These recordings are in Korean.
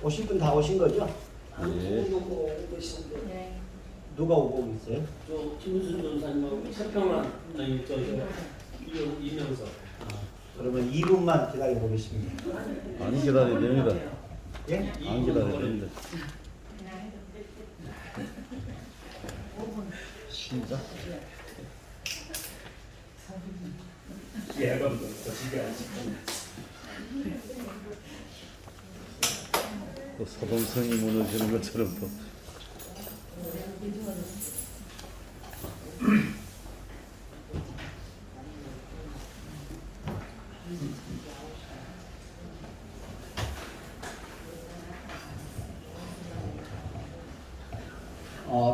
오실 분 다 오신 거죠? 예. 네. 누가 오고 있어요? 저 김순 전사님하고 최평환 아니 저 이명석. 그러면 2분만 기다려 보겠습니다. 안 기다려야 됩니다. 예? 안 기다려야 됩니다. 진짜? 예감도 거시기 않지. 또 소동성이 무너지는 것처럼 또.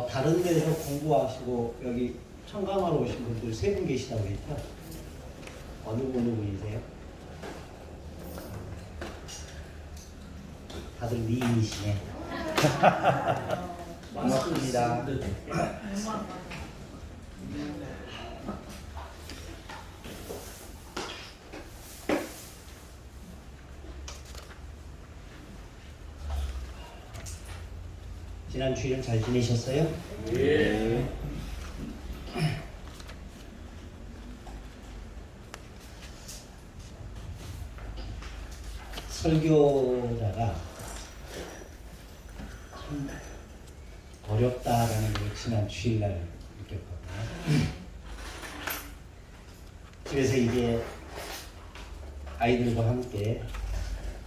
다른 데서 공부하시고 여기 청강하러 오신 분들 3분 계시다고 했죠? 어느 분이세요? 다들 미인이시네. 반갑습니다. 지난 주일 잘 지내셨어요? 예. 설교자가 참 어렵다라는 걸 지난 주일날 느꼈거든요. 그래서 이제 아이들과 함께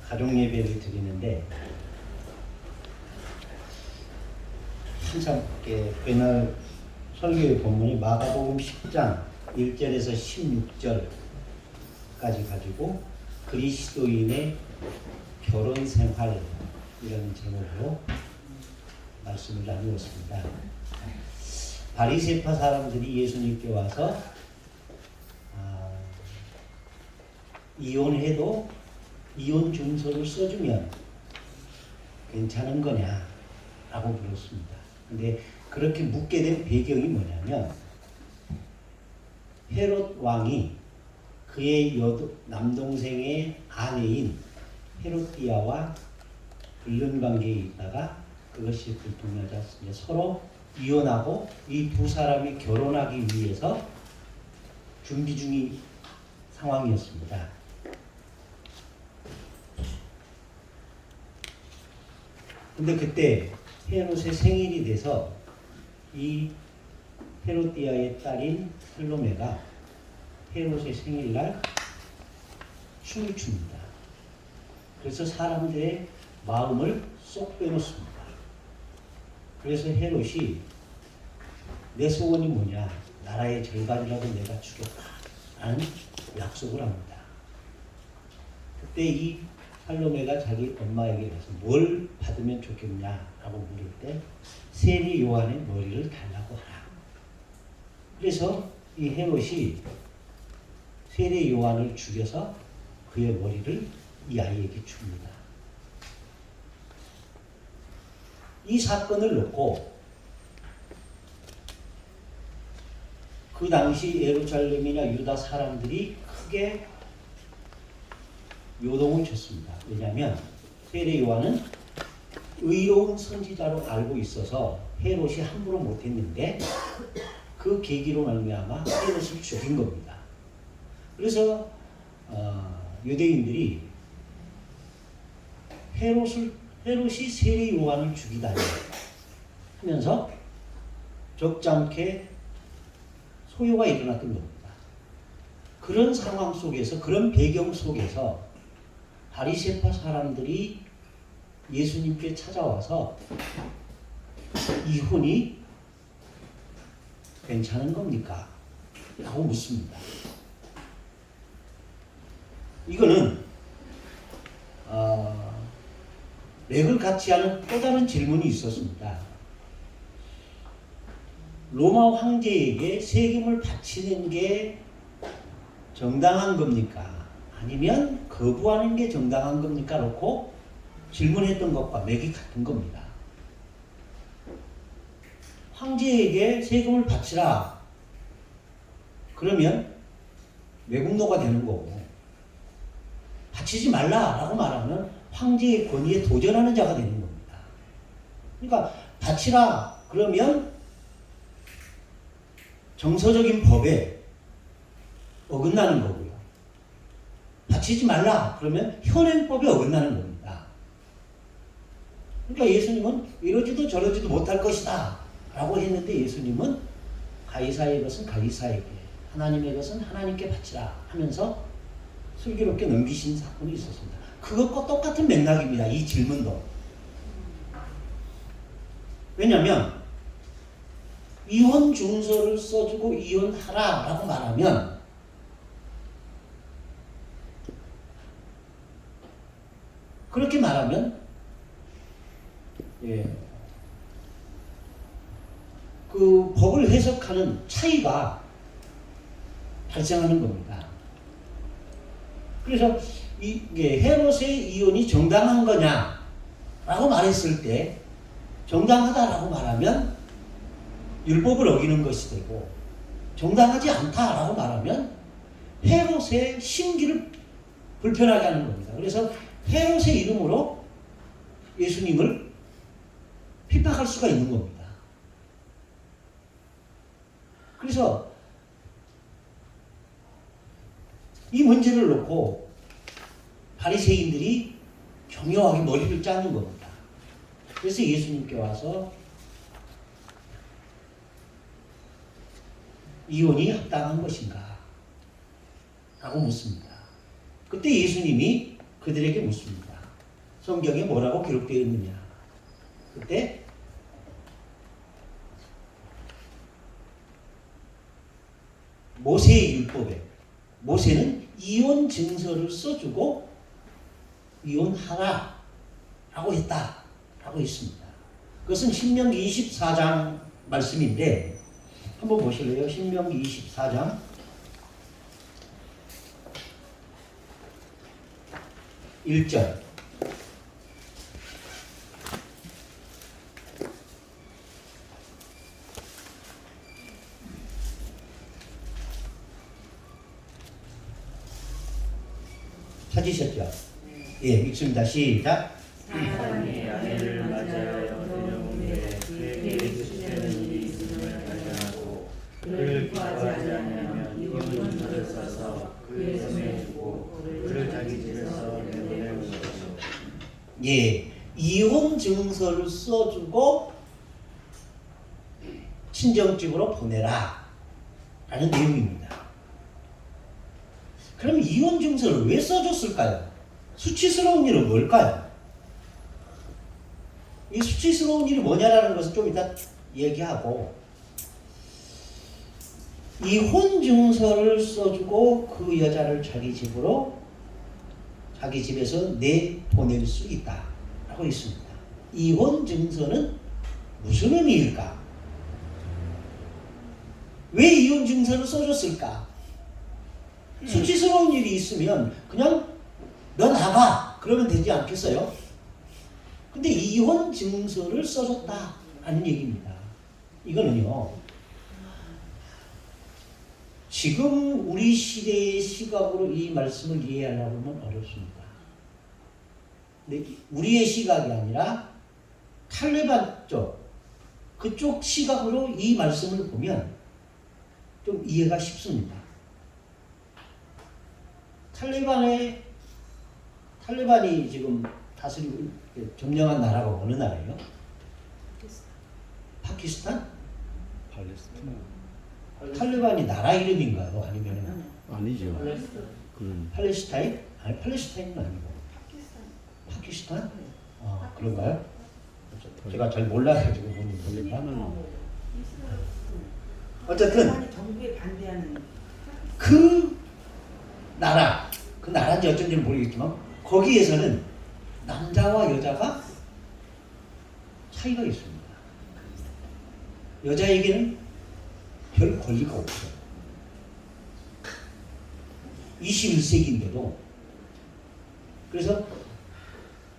가족 예배를 드리는데 한참 옛날 설교의 본문이 마가복음 10장 1절에서 16절까지 가지고 그리스도인의 결혼 생활 이런 제목으로 말씀을 나누었습니다. 바리새파 사람들이 예수님께 와서 이혼해도 이혼 증서를 써주면 괜찮은 거냐라고 물었습니다. 근데 그렇게 묻게 된 배경이 뭐냐면 헤롯 왕이 그의 남동생의 아내인 헤롯디아와 불륜 관계에 있다가 그것이 들통나자 서로 이혼하고 이 두 사람이 결혼하기 위해서 준비 중인 상황이었습니다. 근데 그때 헤롯의 생일이 돼서 이 헤롯디아의 딸인 살로메가 헤롯의 생일날 춤을 춥니다. 그래서 사람들의 마음을 쏙 빼놓습니다. 그래서 헤롯이 내 소원이 뭐냐? 나라의 절반이라도 내가 주겠다 라는 약속을 합니다. 그때 이 살로메가 자기 엄마에게 가서 뭘 받으면 좋겠냐라고 물을 때 세리 요한의 머리를 달라고 하라. 그래서 이 헤롯이 세리 요한을 죽여서 그의 머리를 이 아이에게 줍니다. 이 사건을 놓고 그 당시 예루살렘이나 유다 사람들이 크게 요동을 쳤습니다. 왜냐하면 세례 요한은 의로운 선지자로 알고 있어서 헤롯이 함부로 못했는데 그 계기로 말미암아 헤롯을 죽인 겁니다. 그래서 유대인들이 헤롯이 세례 요한을 죽이다니 하면서 적잖게 소요가 일어났던 겁니다. 그런 상황 속에서, 그런 배경 속에서 바리새파 사람들이 예수님께 찾아와서 이혼이 괜찮은 겁니까? 라고 묻습니다. 이거는 맥을 같이 하는 또 다른 질문이 있었습니다. 로마 황제에게 세금을 바치는 게 정당한 겁니까? 아니면 거부하는 게 정당한 겁니까? 놓고 질문했던 것과 맥이 같은 겁니다. 황제에게 세금을 바치라. 그러면 매국노가 되는 거고, 바치지 말라라고 말하면 황제의 권위에 도전하는 자가 되는 겁니다. 그러니까 바치라 그러면 정서적인 법에 어긋나는 거고요. 바치지 말라 그러면 현행법에 어긋나는 겁니다. 그러니까 예수님은 이러지도 저러지도 못할 것이다 라고 했는데 예수님은 가이사의 것은 가이사에게 하나님의 것은 하나님께 바치라 하면서 슬기롭게 넘기신 사건이 있었습니다. 그것과 똑같은 맥락입니다. 이 질문도. 왜냐하면 이혼 증서를 써주고 이혼하라 라고 말하면 그렇게 말하면 그 법을 해석하는 차이가 발생하는 겁니다. 그래서 이게 헤롯의 이혼이 정당한 거냐라고 말했을 때 정당하다라고 말하면 율법을 어기는 것이 되고 정당하지 않다라고 말하면 헤롯의 심기를 불편하게 하는 겁니다. 그래서 헤롯의 이름으로 예수님을 핍박할 수가 있는 겁니다. 그래서 이 문제를 놓고 바리새인들이 교묘하게 머리를 짜는 겁니다. 그래서 예수님께 와서 이혼이 합당한 것인가? 라고 묻습니다. 그때 예수님이 그들에게 묻습니다. 성경에 뭐라고 기록되어 있느냐? 그때 모세의 율법에 모세는 이혼 증서를 써주고 이혼하라 라고 했다 라고 했습니다. 그것은 신명기 24장 말씀인데 한번 보실래요? 신명기 24장 1절 찾으셨죠? 예, 읽습니다. 시작. 사람이 아내를 맞이하여 데려오는데 그에게 주시는 일이 있음을 발견하고 그를 기뻐하지 아니하면 이혼을 써서 그의 손에 주고 그를 자기 집에서 내보내는 것이요. 예, 이혼 증서를 써주고 친정집으로 보내라 라는 내용입니다. 그럼 이혼 증서를 왜 써줬을까요? 수치스러운 일은 뭘까요? 이 수치스러운 일이 뭐냐라는 것은 좀 이따 얘기하고 이혼 증서를 써주고 그 여자를 자기 집으로 자기 집에서 내보낼 수 있다 라고 있습니다. 이혼 증서는 무슨 의미일까? 왜 이혼 증서를 써줬을까? 수치스러운 일이 있으면 그냥 너 나가 그러면 되지 않겠어요? 근데 이혼 증서를 써줬다라는 얘기입니다. 이거는요 지금 우리 시대의 시각으로 이 말씀을 이해하려고 하면 어렵습니다. 근데 우리의 시각이 아니라 탈레반 쪽 그쪽 시각으로 이 말씀을 보면 좀 이해가 쉽습니다. 탈레반이 지금 다스리고 점령한 나라가 어느 나라예요? 파키스탄? 팔레스타인 탈레반이 나라 이름인가요? 아니면 아니죠. 그 팔레스타인? 아니 팔레스타인은 아니고 파키스탄? 아 그런가요? 제가 잘 몰라가지고 모르겠습니다. 어쨌든 정부에 반대하는 그 나라인지 어쩐지는 모르겠지만 거기에서는 남자와 여자가 차이가 있습니다. 여자에게는 별 권리가 없어요. 21세기인데도 그래서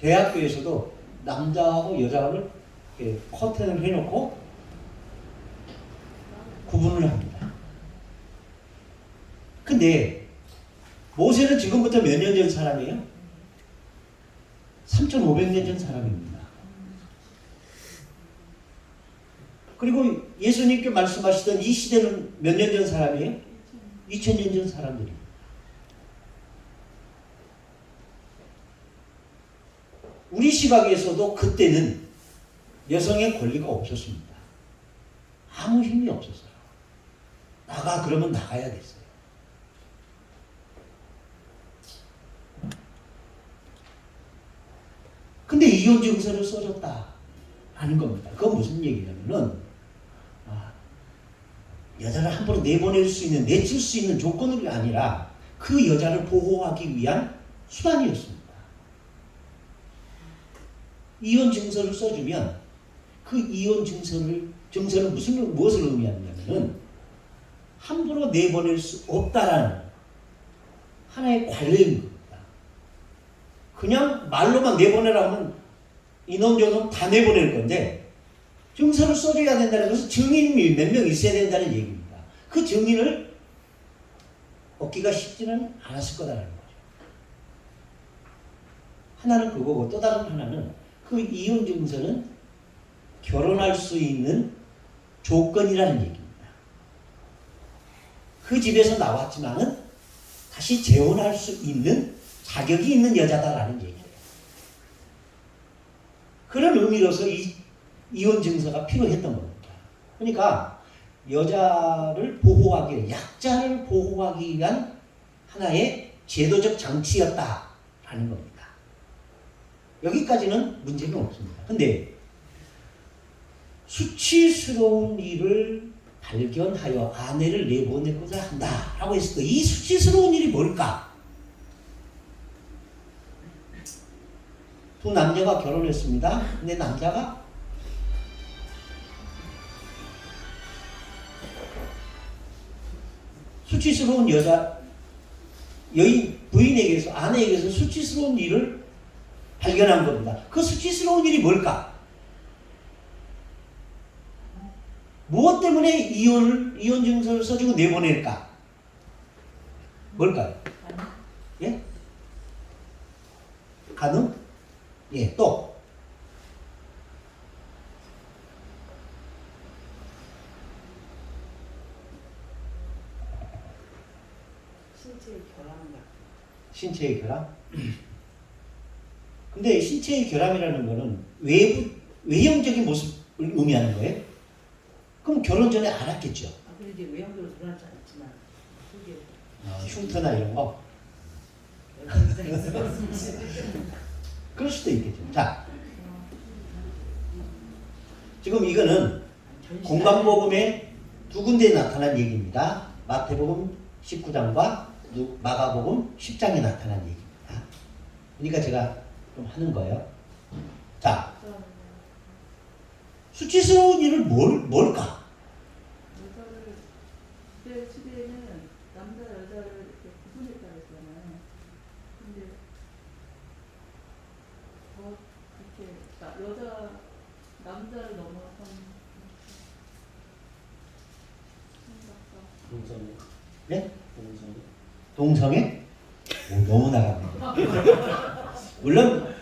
대학교에서도 남자하고 여자를 커튼을 해놓고 구분을 합니다. 근데 모세는 지금부터 몇 년 전 사람이에요? 3,500년 전 사람입니다. 그리고 예수님께 말씀하시던 이 시대는 몇 년 전 사람이에요? 2000년 전 사람들입니다. 우리 시각에서도 그때는 여성의 권리가 없었습니다. 아무 힘이 없었어요. 나가 그러면 나가야겠어요. 근데 이혼 증서를 써줬다라는 겁니다. 그건 무슨 얘기냐면은 여자를 함부로 내보낼 수 있는, 내칠 수 있는 조건이 아니라 그 여자를 보호하기 위한 수단이었습니다. 이혼 증서를 써주면 그 이혼 증서는 무엇을 의미하냐면은 함부로 내보낼 수 없다라는 하나의 관례인 겁니다. 그냥 말로만 내보내라 하면 이놈저놈 다 내보낼 건데 증서를 써줘야 된다는 것은 증인이 몇 명 있어야 된다는 얘기입니다. 그 증인을 얻기가 쉽지는 않았을 거다라는 거죠. 하나는 그거고 또 다른 하나는 그 이혼 증서는 결혼할 수 있는 조건이라는 얘기입니다. 그 집에서 나왔지만은 다시 재혼할 수 있는 자격이 있는 여자다라는 얘기예요. 그런 의미로서 이혼 증서가 필요했던 겁니다. 그러니까 여자를 보호하기, 약자를 보호하기 위한 하나의 제도적 장치였다라는 겁니다. 여기까지는 문제는 없습니다. 근데 수치스러운 일을 발견하여 아내를 내보내고자 한다라고 했을 때 이 수치스러운 일이 뭘까? 두 남녀가 결혼했습니다. 근데 남자가 수치스러운 부인에게서, 아내에게서 수치스러운 일을 발견한 겁니다. 그 수치스러운 일이 뭘까? 무엇 때문에 이혼 증서를 써주고 내보낼까? 뭘까요? 예? 가능? 예, 또. 신체의 결함과 신체의 결함? 근데 신체의 결함이라는 거는 외형적인 모습을 의미하는 거예요? 그럼 결혼 전에 알았겠죠? 그런데 외형적으로 드러나지 않지만 그게 흉터나 이런 거? 여자 입장에서 그럴 수도 있겠죠. 자, 지금 이거는 공관복음의 두 군데에 나타난 얘기입니다. 마태복음 19장과 마가복음 10장에 나타난 얘기입니다. 그러니까 제가 좀 하는 거예요. 자, 수치스러운 일은 뭘까? 여자를 그때 시대에는 남자 여자를 이렇게 구분했다 했잖아요. 근데 더 이렇게 여자 남자를 넘어선 동성애. 네? 동성애. 동성애? 너무 나갑니다. 물론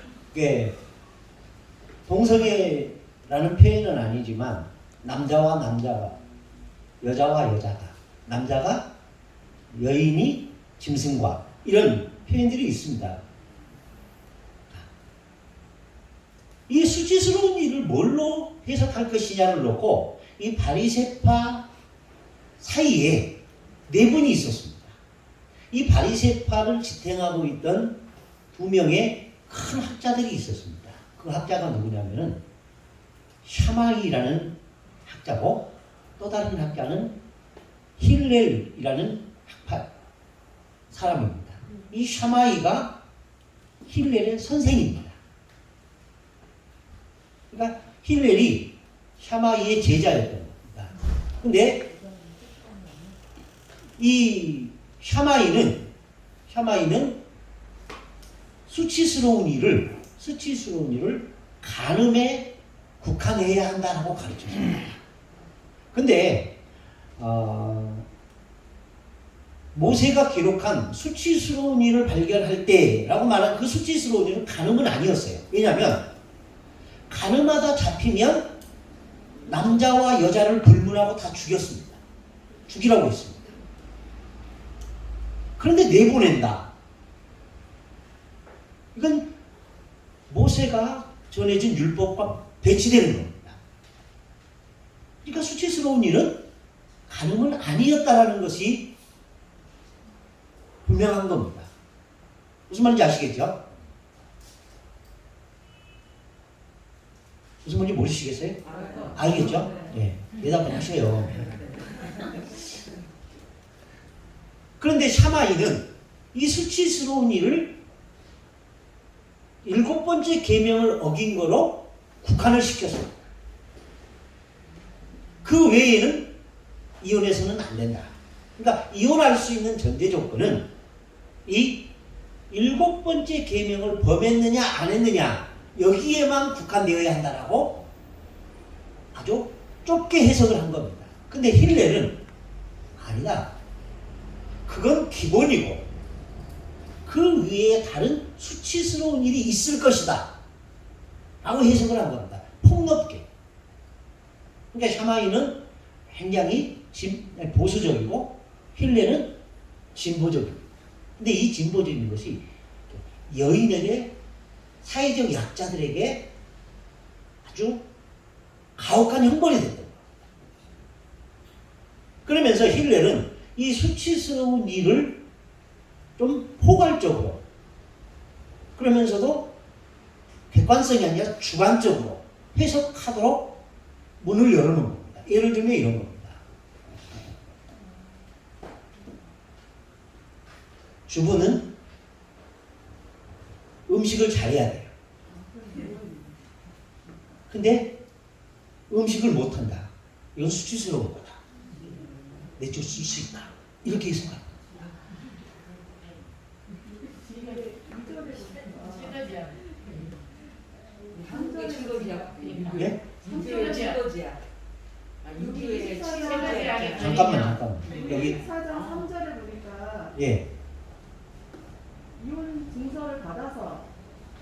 동성애라는 표현은 아니지만 남자와 남자가, 여자와 여자가, 남자가 여인이 짐승과 이런 표현들이 있습니다. 이 수치스러운 일을 뭘로 해석할 것이냐를 놓고 이 바리새파 사이에 네 분이 있었습니다. 이 바리새파를 지탱하고 있던 두 명의 큰 학자들이 있었습니다. 그 학자가 누구냐면은 샤마이라는 학자고 또 다른 학자는 힐렐이라는 사람입니다. 이 샤마이가 힐렐의 선생입니다. 그러니까 힐렐이 샤마이의 제자였던 겁니다. 근데 이 샤마이는 수치스러운 일을 간음에 국한해야 한다라고 가르쳤습니다. 근데 모세가 기록한 수치스러운 일을 발견할 때라고 말한 그 수치스러운 일은 간음은 아니었어요. 왜냐하면 간음하다 잡히면 남자와 여자를 불문하고 다 죽였습니다. 죽이라고 했습니다. 그런데 내보낸다. 이건 모세가 전해진 율법과 배치되는 겁니다. 그러니까 수치스러운 일은 간음은 아니었다라는 것이 분명한 겁니다. 무슨 말인지 아시겠죠? 무슨 말인지 모르시겠어요? 알겠죠? 예, 대답을 하셔요. 그런데 샤마이는 이 수치스러운 일을 7번째 계명을 어긴 거로 국한을 시켰습니다. 그 외에는 이혼해서는 안 된다. 그러니까 이혼할 수 있는 전제 조건은 이 7번째 계명을 범했느냐 안 했느냐 여기에만 국한되어야 한다라고 아주 좁게 해석을 한 겁니다. 근데 힐렐은 아니다. 그건 기본이고 그 위에 다른 수치스러운 일이 있을 것이다 라고 해석을 한 겁니다. 폭넓게. 그러니까 샤마이는 굉장히 보수적이고 힐렐은 진보적입니다. 근데 이 진보적인 것이 여인에게 사회적 약자들에게 아주 가혹한 형벌이 된다. 그러면서 힐렐은 이 수치스러운 일을 좀 포괄적으로 그러면서도 객관성이 아니라 주관적으로 해석하도록 문을 열어놓은 겁니다. 예를 들면 이런 겁니다. 주부는 음식을 잘해야 돼요. 근데 음식을 못한다. 이건 수치스러운 거다. 내줄 수 있다. 이렇게 해석합니다. 한국의 증거지야. 예? 한국의 증거지야. 유기의 증거지야. 잠깐만. 여기 4장 3절에 보니까 예. 이혼 증서를 받아서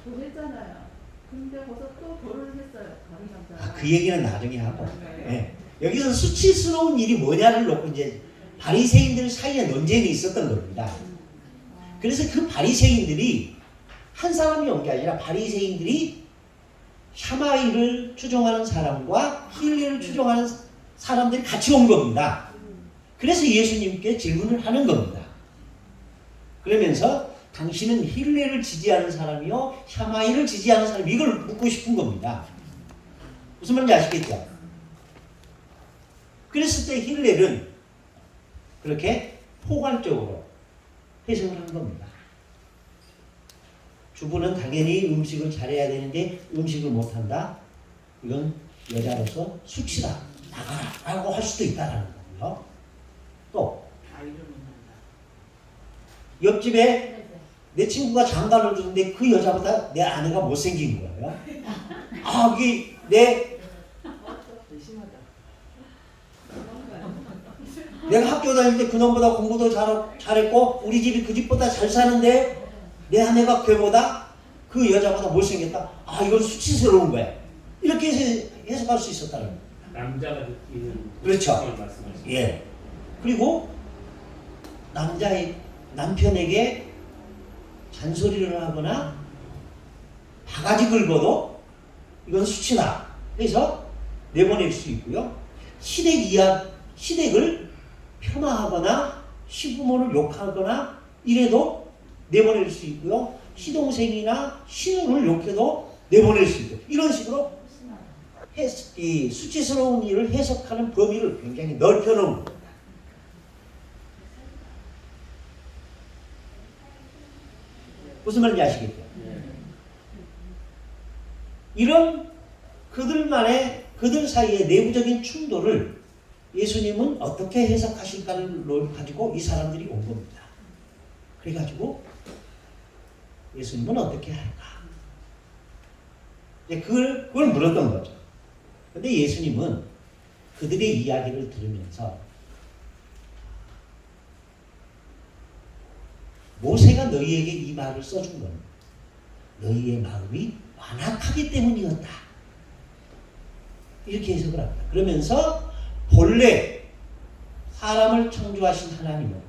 보냈잖아요. 근데 거기서 또 결혼을 했어요. 다른 남자랑. 그 얘기는 나중에 하고. 예. 여기서 수치스러운 일이 뭐냐를 놓고 이제 바리새인들 사이에 논쟁이 있었던 겁니다. 그래서 그 바리새인들이 한 사람이 온 게 아니라 바리새인들이 샤마이를 추종하는 사람과 힐렐을 추종하는 사람들이 같이 온 겁니다. 그래서 예수님께 질문을 하는 겁니다. 그러면서 당신은 힐렐을 지지하는 사람이요 샤마이를 지지하는 사람 이걸 묻고 싶은 겁니다. 무슨 말인지 아시겠죠? 그랬을 때 힐렐은 그렇게 포괄적으로 해석을 한 겁니다. 주부는 당연히 음식을 잘해야 되는데 음식을 못한다. 이건 여자로서 수치다. 나가라 라고 할 수도 있다라는 거고요. 또 아이를 못 낳는다. 옆집에 내 친구가 장가를 주는데 그 여자보다 내 아내가 못생긴 거예요. 아, 이게 심하다. 내가 학교 다닐 때 그놈보다 공부도 잘했고 우리 집이 그 집보다 잘 사는데 내 아내가 걔보다 그 여자보다 못생겼다. 아, 이건 수치스러운 거야. 이렇게 해석할 수 있었다는 거예요. 남자가 느끼는 그렇죠. 말씀하시죠. 예. 그리고 남편에게 잔소리를 하거나 바가지 긁어도 이건 수치다. 그래서 내보낼 수 있고요. 시댁을 폄하하거나 시부모를 욕하거나 이래도 내보낼 수 있고요. 시동생이나 신우를 욕해도 내보낼 수 있고 이런 식으로 이 수치스러운 일을 해석하는 범위를 굉장히 넓혀놓은 겁니다. 무슨 말인지 아시겠죠? 이런 그들 사이의 내부적인 충돌을 예수님은 어떻게 해석하실까를 가지고 이 사람들이 온 겁니다. 그래가지고 예수님은 어떻게 할까? 그걸 물었던 거죠. 근데 예수님은 그들의 이야기를 들으면서 모세가 너희에게 이 말을 써준 건 너희의 마음이 완악하기 때문이었다. 이렇게 해석을 합니다. 그러면서 본래 사람을 창조하신 하나님은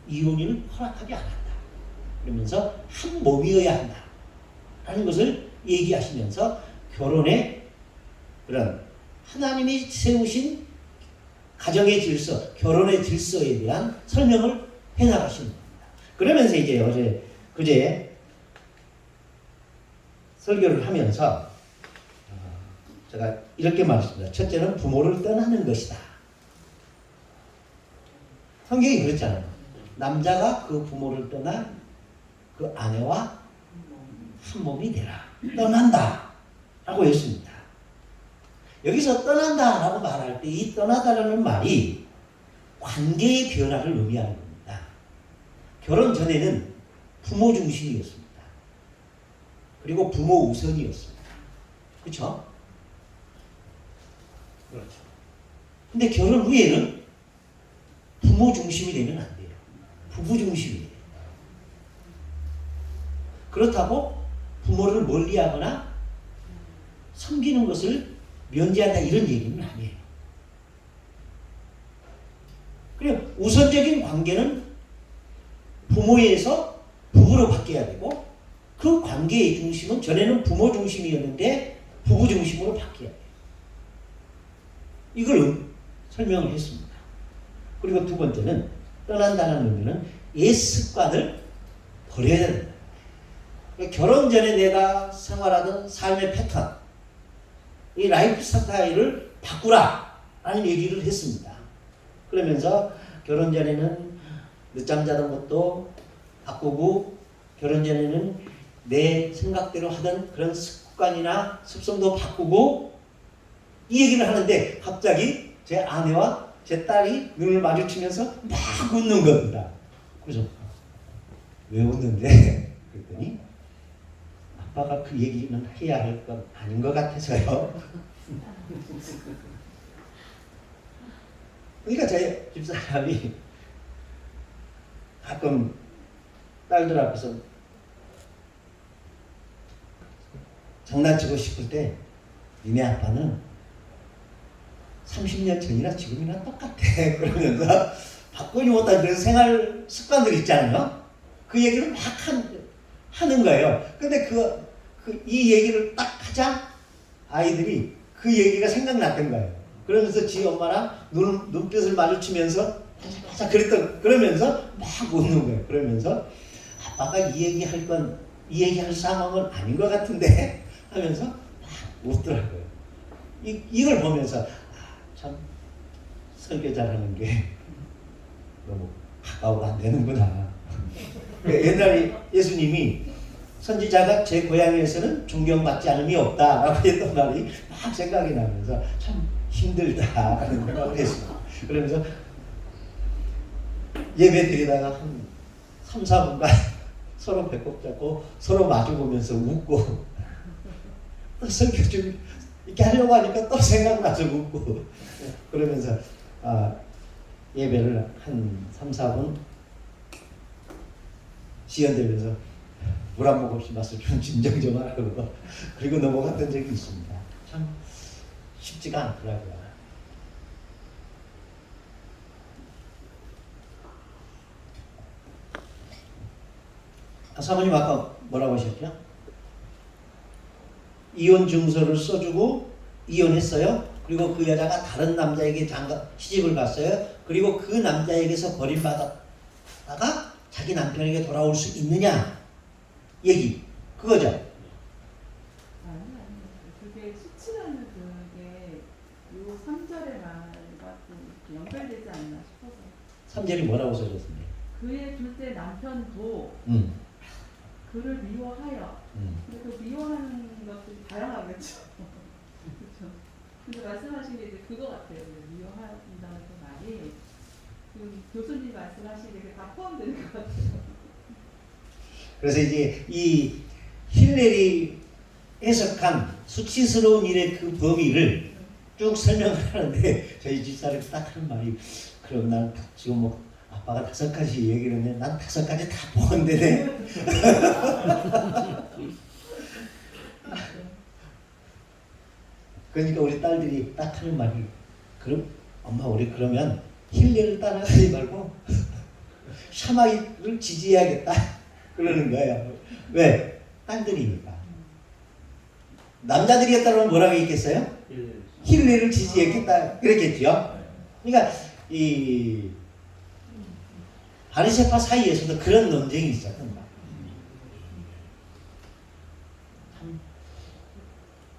이혼을 허락하지 않았다. 그러면서 한 몸이어야 한다. 라는 것을 얘기하시면서 결혼의 그런 하나님이 세우신 가정의 질서, 결혼의 질서에 대한 설명을 해나가시는 겁니다. 그러면서 이제 그제 설교를 하면서 제가 이렇게 말했습니다. 첫째는 부모를 떠나는 것이다. 성경이 그렇잖아요. 남자가 그 부모를 떠나 그 아내와 한 몸이 되라. 떠난다. 라고 했습니다. 여기서 떠난다 라고 말할 때 이 떠나다라는 말이 관계의 변화를 의미하는 겁니다. 결혼 전에는 부모 중심이었습니다. 그리고 부모 우선이었습니다. 그렇죠? 그렇죠. 근데 결혼 후에는 부모 중심이 되면 안 돼요. 부부 중심이 돼요. 그렇다고 부모를 멀리하거나 섬기는 것을 면제한다 이런 얘기는 아니에요. 그리고 우선적인 관계는 부모에서 부부로 바뀌어야 되고 그 관계의 중심은 전에는 부모 중심이었는데 부부 중심으로 바뀌어야 돼요. 이걸 설명을 했습니다. 그리고 두 번째는 떠난다는 의미는 옛 습관을 버려야 된다. 결혼 전에 내가 생활하던 삶의 패턴, 이 라이프 스타일을 바꾸라 라는 얘기를 했습니다. 그러면서 결혼 전에는 늦잠 자던 것도 바꾸고 결혼 전에는 내 생각대로 하던 그런 습관이나 습성도 바꾸고 이 얘기를 하는데 갑자기 제 아내와 제 딸이 눈을 마주치면서 막 웃는 겁니다. 그래서 왜 웃는데? 그랬더니 아빠가 그 얘기는 해야 할 건 아닌 것 같아서요. 그러니까 제 집사람이 가끔 딸들 앞에서 장난치고 싶을 때 니네 아빠는 30년 전이나 지금이나 똑같아. 그러면서 바꾸지 못한 그런 생활 습관들 있잖아요. 그 얘기를 막 하는 거예요. 근데 이 얘기를 딱 하자 아이들이 그 얘기가 생각났던 거예요. 그러면서 지 엄마랑 눈빛을 마주치면서 그러면서 막 웃는 거예요. 그러면서 아빠가 이 얘기할 상황은 아닌 것 같은데 하면서 막 웃더라고요. 이걸 보면서 참 설교 잘하는 게 너무 가까워가 안 되는구나. 옛날에 예수님이 선지자가 제 고향에서는 존경받지 않음이 없다라고 했던 말이 막 생각이 나면서 참 힘들다라는 생각을 했습니다. 그러면서 예배 드리다가 한 3, 4분간 서로 배꼽 잡고 서로 마주보면서 웃고 또 설교 좀 이렇게 하려고 하니까 또 생각나서 웃고 그러면서 예배를 한 3, 4분 시연되면서 물 한 모금씩 마셔 좀 진정 좀 하라고 그리고 넘어갔던 적이 있습니다. 참 쉽지가 않더라고요. 사모님 아까 뭐라고 하셨죠? 이혼 증서를 써주고 이혼했어요. 그리고 그 여자가 다른 남자에게 시집을 갔어요. 그리고 그 남자에게서 버림받았다가 자기 남편에게 돌아올 수 있느냐 얘기 그거죠. 아니 그게 수치라는 그게 요 3절의 말과 좀 연결되지 않나 싶어서. 3절이 뭐라고 써졌습니까? 그의 둘째 남편도 그를 미워하여. 근데 그 미워하는 것들이 다양하겠죠. 그렇죠. 근데 말씀하신 게 이제 그거 같아요. 미워한다는 그 말이 지금 교수님 말씀하시기에 다 포함되는 것 같아요. 그래서 이제 이 힐렐이 해석한 수치스러운 일의 그 범위를 쭉 설명을 하는데 저희 집사람이 딱 하는 말이 그럼 난 지금 뭐 아빠가 5가지 얘기를 했는데 난 5가지 다 보건대네. 그러니까 우리 딸들이 딱 하는 말이 그럼 엄마 우리 그러면 힐레를 따라가지 말고 샤마이를 지지해야겠다 그러는 거예요. 왜? 딸들이니까. 남자들이었다면 뭐라고 했겠어요? 힐레를 지지했겠다 그랬겠죠. 그러니까 이 바리새파 사이에서도 그런 논쟁이 있었던 거야.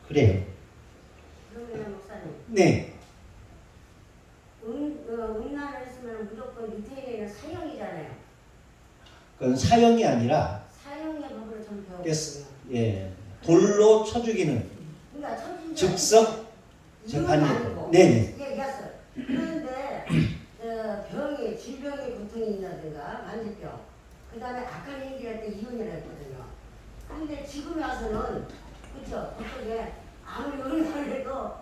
그래요. 그러면 목사님, 네. 음란을 했으면 무조건 밑에 있는 사형이잖아요. 그건 사형이 아니라 사형의 법으로 좀 됐어. 배웠거든요. 예, 돌로 쳐 죽이는 그러니까 천진자 즉석 재판이 아니고 네네. 얘기했어요. 그런데 병이 질병의 고통이 있다든가 만질병, 그 다음에 악한 행위할 때 이혼이라 했거든요. 근데 지금 와서는 그렇죠. 그쪽에 아무리 음란을 해도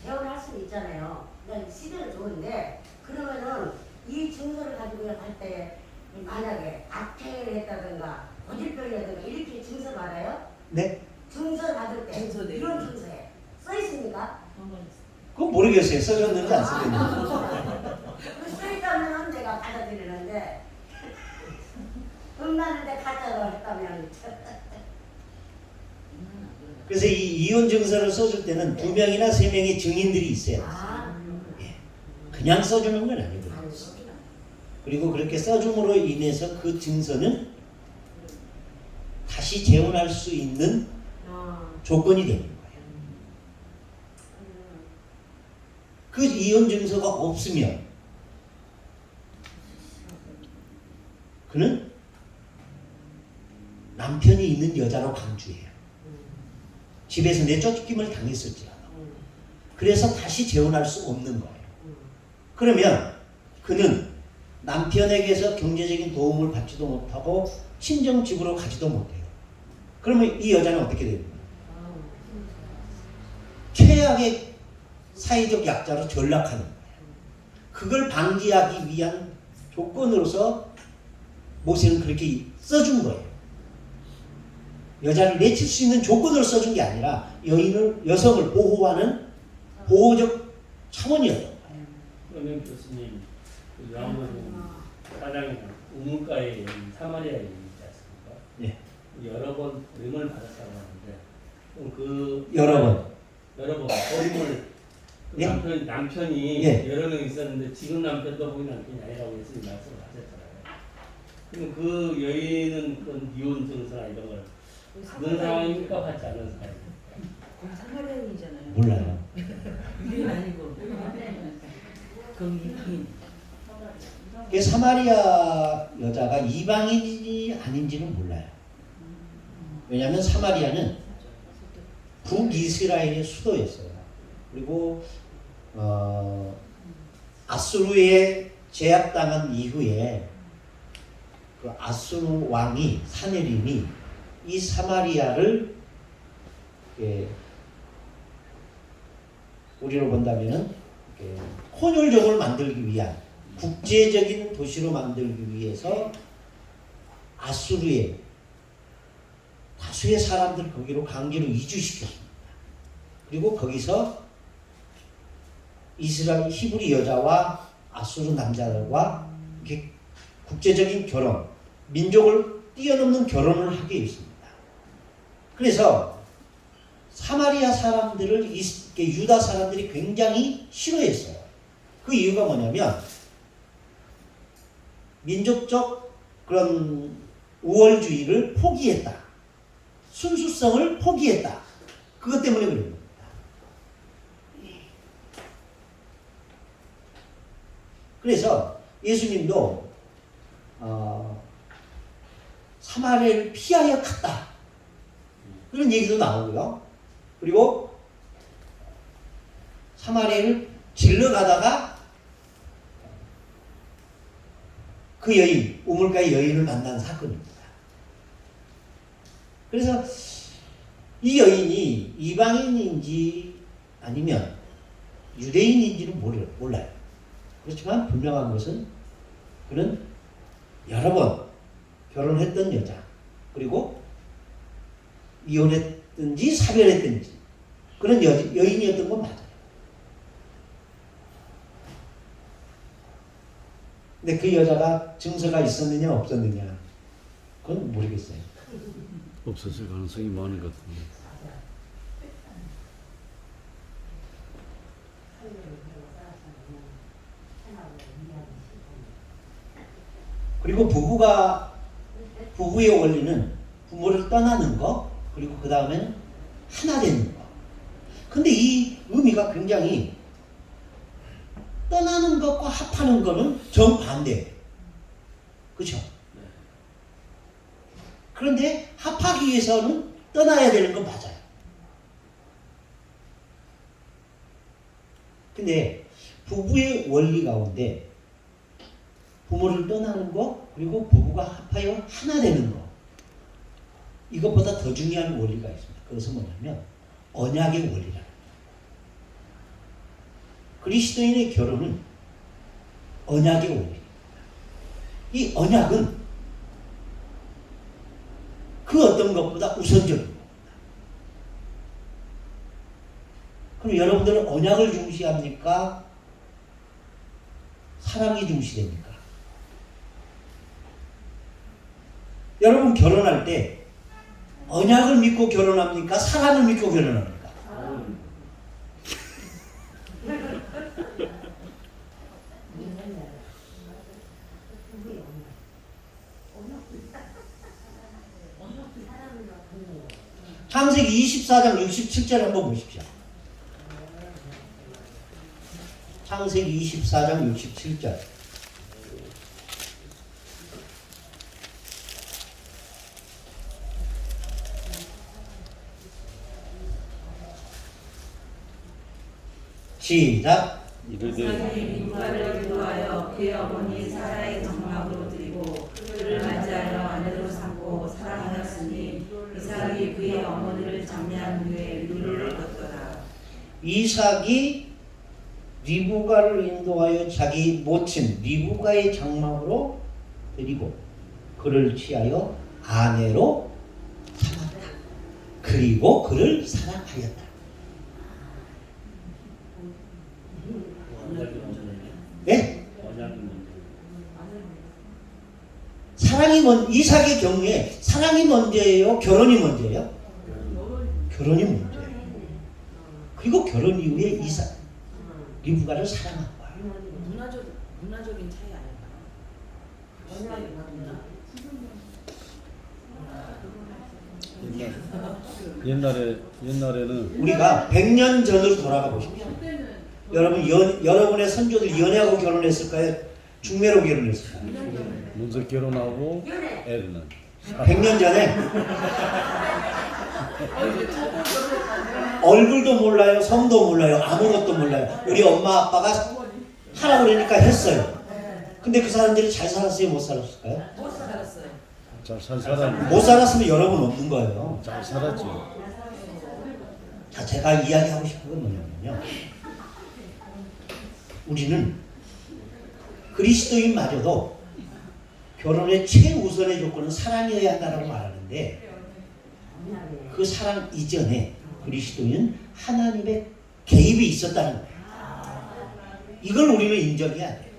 재혼할 수는 있잖아요. 그러니까 시대는 좋은데 그러면은 이 증서를 가지고 할 때 만약에 악행을 했다든가 고질병이라든가 이렇게 증서 받아요? 네. 증서 받을 때 증서 내용. 이런 증서에 써 있습니까? 그건 모르겠어요. 써졌는지 안 써졌는지. 그 써있다면 내가 받아들이는데 음란한데 가짜로 했다면 그래서 이 이혼 증서를 써줄 때는 2명이나 3명의 증인들이 있어야 돼요. 아, 예. 그냥 써주는 건 아니거든요. 그리고 그렇게 써줌으로 인해서 그 증서는 다시 재혼할 수 있는 조건이 되는 거예요. 그 이혼 증서가 없으면 그는 남편이 있는 여자로 강주해요. 집에서 내쫓김을 당했을지라도. 그래서 다시 재혼할 수 없는 거예요. 그러면 그는 남편에게서 경제적인 도움을 받지도 못하고 친정 집으로 가지도 못해요. 그러면 이 여자는 어떻게 됩니까? 최악의 사회적 약자로 전락하는 거예요. 그걸 방지하기 위한 조건으로서 모세는 그렇게 써준 거예요. 여자를 내칠 수 있는 조건으로 써준 게 아니라 여성을 보호하는 보호적 차원이었던 거예요. 그러면 교수님, 그 요한복음 4장 우물가에 있는 사마리아에 있지 않습니까? 네. 여러 번 버림을 받았다고 하는데 그럼 그 여러 번 버림을 예? 남편이 예. 여러 명 있었는데 지금 남편도 거기 남편이 아니라고 예수님 말씀을 하셨잖아요. 그럼 그 여인은 그런 이혼 증서나 이런 걸 받은 상황입니까? 받지 않은 상황입니까? 사마리아인이잖아요. 몰라요. 유인 아니고 그럼 이방인. 그 사마리아 여자가 이방인이 아닌지는 몰라요. 왜냐하면 사마리아는 북이스라엘의 수도였어요. 그리고 아수르에 제압당한 이후에 그 아수르 왕이 사네림이 이 사마리아를 우리로 본다면은 혼혈족을 만들기 위한 국제적인 도시로 만들기 위해서 아수르의 다수의 사람들 거기로 강제로 이주시켰습니다. 그리고 거기서 이스라엘 히브리 여자와 아수르 남자들과 이렇게 국제적인 결혼, 민족을 뛰어넘는 결혼을 하게 했습니다. 그래서 사마리아 사람들을 유다 사람들이 굉장히 싫어했어요. 그 이유가 뭐냐면 민족적 그런 우월주의를 포기했다. 순수성을 포기했다. 그것 때문에 그런 겁니다. 그래서 예수님도 사마리아를 피하여 갔다. 그런 얘기도 나오고요. 그리고 사마리아를 질러가다가 그 여인, 우물가의 여인을 만난 사건입니다. 그래서 이 여인이 이방인인지 아니면 유대인인지는 몰라요. 그렇지만 분명한 것은 그는 여러 번 결혼했던 여자, 그리고 이혼했든지 사별했든지 그런 여인이었던 건 맞아요. 근데 그 여자가 증서가 있었느냐 없었느냐 그건 모르겠어요. 없었을 가능성이 많은 것 같은데. 그리고 부부의 원리는 부모를 떠나는 거, 그리고 그 다음에는 하나 되는 거. 근데 이 의미가 굉장히 떠나는 것과 합하는 거는 정반대예요. 그렇죠? 그런데 합하기 위해서는 떠나야 되는 건 맞아요. 근데 부부의 원리 가운데 부모를 떠나는 거, 그리고 부부가 합하여 하나 되는 거, 이것보다 더 중요한 원리가 있습니다. 그것은 뭐냐면 언약의 원리라. 그리스도인의 결혼은 언약의 원리. 이 언약은 그 어떤 것보다 우선적인 겁니다. 그럼 여러분들은 언약을 중시합니까? 사랑이 중시됩니까? 여러분 결혼할 때 언약을 믿고 결혼합니까? 사랑을 믿고 결혼합니까? 창세기 24장 67절 한번 보십시오. 창세기 24장 67절. 시작. 이삭이 리브가를 기도하여 그의 어머니 사라의 장막으로 드리고 그를 맞이하여 아내로 삼고 사랑하였으니 이삭이 그의 어머니를 장례한 후에 누를 얻었더라. 이삭이 리브가를 인도하여 자기 모친 리브가의 장막으로 드리고 그를 취하여 아내로 삼았다. 그리고 그를 사랑하였다. 네? 이삭의 경우에 사랑이 문제예요? 결혼이 문제예요? 결혼이 문제예요. 그리고 결혼 이후에 리브가를 사랑한 거예요. 문화적인 차이 아닐까요? 옛날에는 우리가 100년 전으로 돌아가 보십시오. 여러분의 선조들 연애하고 결혼했을까요? 중매로 결혼했을까요? 먼저 결혼하고 애를 낳은. 100년 전에 얼굴도 몰라요, 성도 몰라요, 아무것도 몰라요. 우리 엄마 아빠가 하라고 그러니까 했어요. 근데 그 사람들이 잘 살았어요, 못 살았을까요? 못 살았어요. 잘 산 사람. 못 살았으면 여러분 없는 거예요. 잘 살았지. 자, 제가 이야기하고 싶은 건 뭐냐면요, 우리는 그리스도인마저도 결혼의 최우선의 조건은 사랑이어야 한다고 말하는데, 그 사랑 이전에 그리스도인은 하나님의 개입이 있었다는 거예요. 이걸 우리는 인정해야 돼요.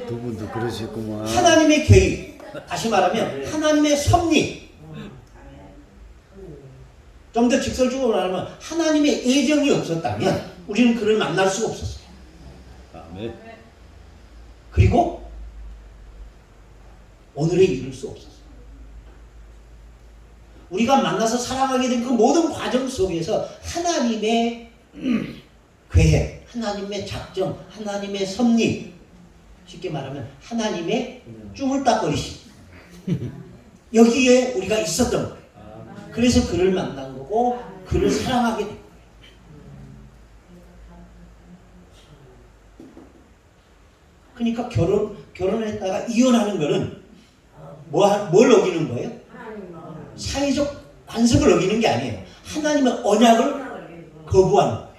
두 분도 그러셨구만. 하나님의 개입, 다시 말하면 하나님의 섭리. 좀 더 직설적으로 말하면 하나님의 애정이 없었다면 우리는 그를 만날 수가 없었어요. 아멘. 그리고 오늘에 이룰 수 없었어요. 우리가 만나서 사랑하게 된 그 모든 과정 속에서 하나님의 계획, 하나님의 작정, 하나님의 섭리, 쉽게 말하면 하나님의 쭈물딱거리심, 여기에 우리가 있었던 거예요. 그래서 그를 만난 거고 그를 사랑하게 된 거예요. 그러니까 결혼했다가 이혼하는 거는 뭘 어기는 거예요? 사회적 관습을 어기는 게 아니에요. 하나님의 언약을 거부하는 거예요.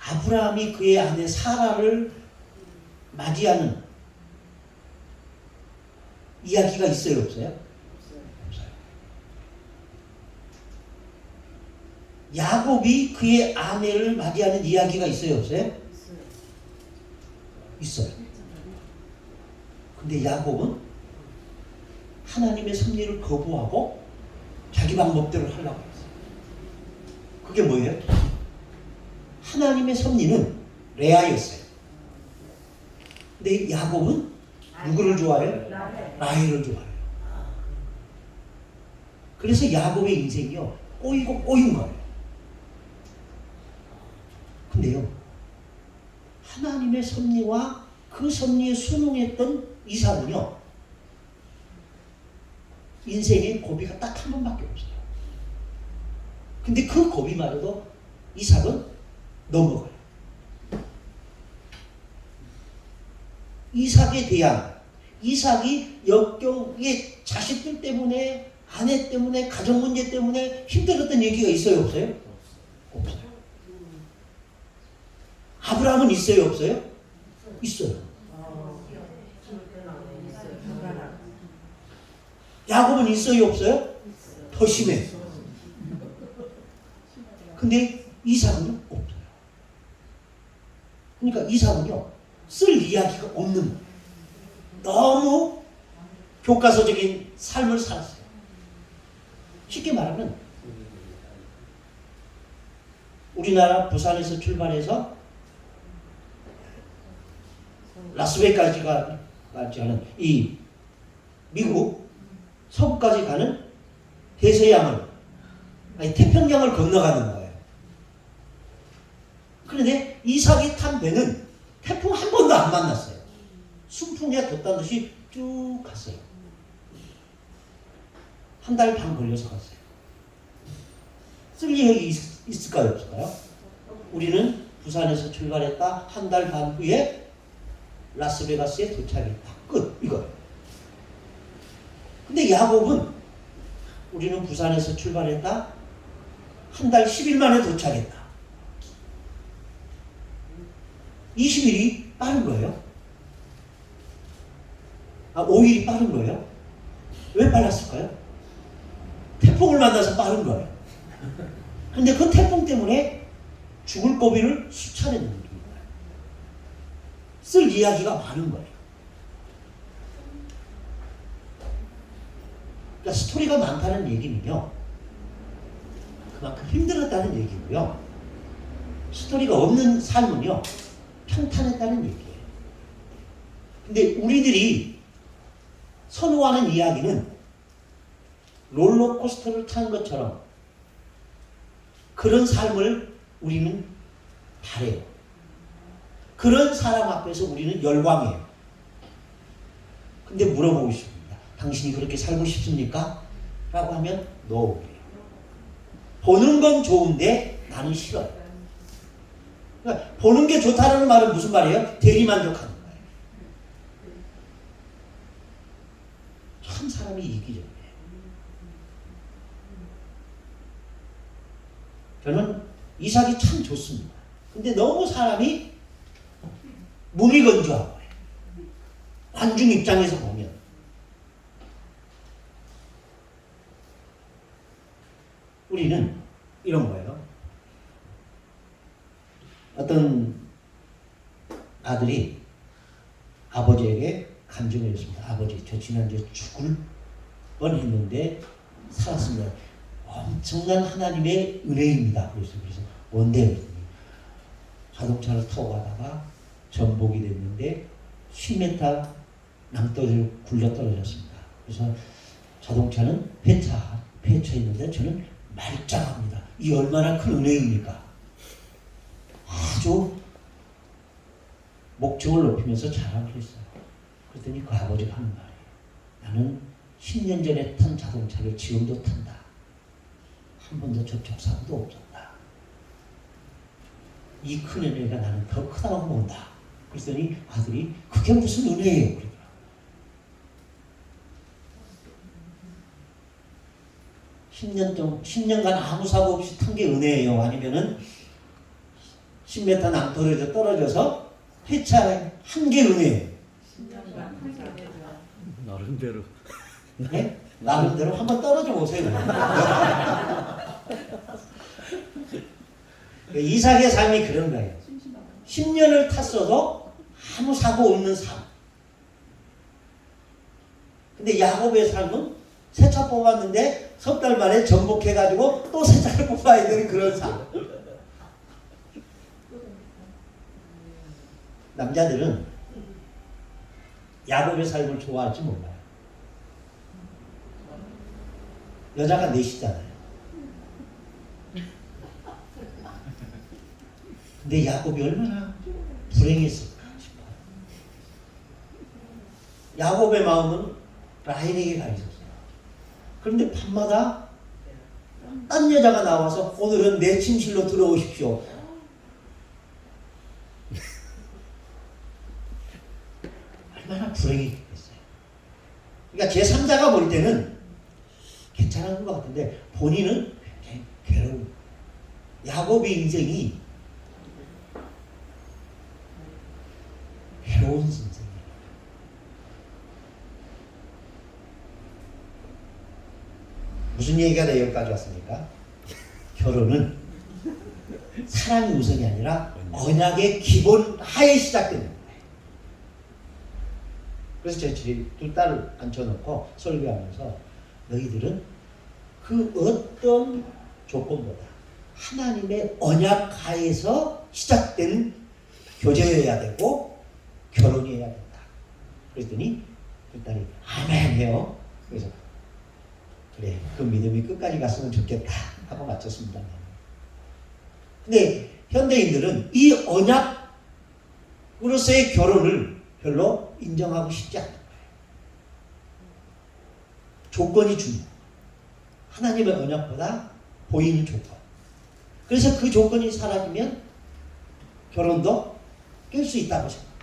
아브라함이 그의 아내 사라를 맞이하는 이야기가 있어요, 없어요? 없어요. 야곱이 그의 아내를 맞이하는 이야기가 있어요, 없어요? 있어요. 근데 야곱은 하나님의 섭리를 거부하고 자기 방법대로 하려고 했어요. 그게 뭐예요? 하나님의 섭리는 레아였어요. 근데 야곱은 누구를 좋아해요? 라헬을 좋아해요. 그래서 야곱의 인생이요, 꼬이고 꼬인 거예요. 근데요, 하나님의 섭리와 그 섭리에 순응했던 이삭은요, 인생에 고비가 딱 한 번밖에 없어요. 근데 그 고비마저도 이삭은 넘어가요. 이삭에 대한, 이삭이 역경의 자식들 때문에, 아내 때문에, 가정 문제 때문에 힘들었던 얘기가 있어요, 없어요? 없어요. 아브라함은 있어요, 없어요? 있어요. 야곱은 있어요, 없어요? 더 심해. 근데 이삭은 없어요. 그러니까 이삭은요, 쓸 이야기가 없는 거예요. 너무 교과서적인 삶을 살았어요. 쉽게 말하면 우리나라 부산에서 출발해서 라스베가스까지 가는 이 미국 서부까지 가는 대서양을, 아니 태평양을 건너가는 거예요. 그런데 이삭이 탄 배는 태풍 한 번도 안 만났어요. 순풍에 뒀다는 듯이 쭉 갔어요. 한 달 반 걸려서 갔어요. 쓸 일이 있을까요, 없을까요? 우리는 부산에서 출발했다. 한 달 반 후에 라스베가스에 도착했다. 끝. 이거예요. 근데 야곱은 우리는 부산에서 출발했다. 한 달 10일 만에 도착했다. 20일이 빠른 거예요. 5일이 빠른 거예요. 왜 빨랐을까요? 태풍을 만나서 빠른 거예요. 근데 그 태풍 때문에 죽을 고비를 수차례 넘긴 거예요. 쓸 이야기가 많은 거예요. 그러니까 스토리가 많다는 얘기는요, 그만큼 힘들었다는 얘기고요. 스토리가 없는 삶은요, 평탄했다는 얘기예요. 근데 우리들이 선호하는 이야기는 롤러코스터를 타는 것처럼 그런 삶을 우리는 바래요. 그런 사람 앞에서 우리는 열광해요. 근데 물어보고 싶습니다. 당신이 그렇게 살고 싶습니까? 라고 하면 노예요. 보는 건 좋은데 나는 싫어요. 그러니까 보는 게 좋다는 말은 무슨 말이에요? 대리만족하는 거예요. 참 사람이 이기적이에요. 저는 이삭이 참 좋습니다. 근데 너무 사람이 무미건조한 거예요. 관중 입장에서 보면. 우리는 이런 거예요. 어떤 아들이 아버지에게 간증을 했습니다. 아버지, 저 지난주에 죽을 뻔했는데 살았습니다. 엄청난 하나님의 은혜입니다. 그래서 뭔데? 자동차를 타고 가다가 전복이 됐는데 10m 낭떠러지로 굴러 떨어졌습니다. 그래서 자동차는 폐차했는데 저는 말짱합니다. 이 얼마나 큰 은혜입니까? 아주 목청을 높이면서 자랑을 했어요. 그랬더니 그 아버지가 하는 말이에요. 나는 10년 전에 탄 자동차를 지금도 탄다. 한 번도 접촉사고도 없었다. 이 큰 은혜가 나는 더 크다고 본다. 그랬더니 아들이 그게 무슨 은혜예요? 그러더라고요. 10년간 아무 사고 없이 탄 게 은혜예요? 아니면은 10m 낭떠러져 떨어져서 회차 한 개 은혜. 나름대로. 네? 나름대로 한번 떨어져 보세요. 이삭의 삶이 그런 거예요. 10년을 탔어도 아무 사고 없는 삶. 근데 야곱의 삶은 새 차 뽑았는데 석 달 만에 전복해가지고 또 새 차를 뽑아야 되는 그런 삶. 남자들은 야곱의 삶을 좋아할지 몰라요. 여자가 넷이잖아요. 근데 야곱이 얼마나 불행했을까 싶어요. 야곱의 마음은 라헬에게 가 있었어요. 그런데 밤마다 딴 여자가 나와서 오늘은 내 침실로 들어오십시오. 얼마나 불행했겠어요. 그러니까 제3자가 볼 때는 괜찮은 것 같은데 본인은 굉장히 괴로운. 야곱의 인생이 괴로운 인생이에요. 무슨 얘기가 돼 여기까지 왔습니까? 결혼은 사랑이 우선이 아니라 언약의 기본 하에 시작되는 거예요. 그래서 제 집에 두 딸을 앉혀놓고 설교하면서 너희들은 그 어떤 조건보다 하나님의 언약 하에서 시작된 교제여야 되고 결혼이어야 된다. 그랬더니 두 딸이 아멘 해요. 그래서 그래 그 믿음이 끝까지 갔으면 좋겠다 하고 마쳤습니다. 근데 현대인들은 이 언약으로서의 결혼을 별로 인정하고 싶지 않는 거예요. 조건이 중요해요. 하나님의 언약보다 보이는 조건. 그래서 그 조건이 사라지면 결혼도 깰 수 있다고 생각해요.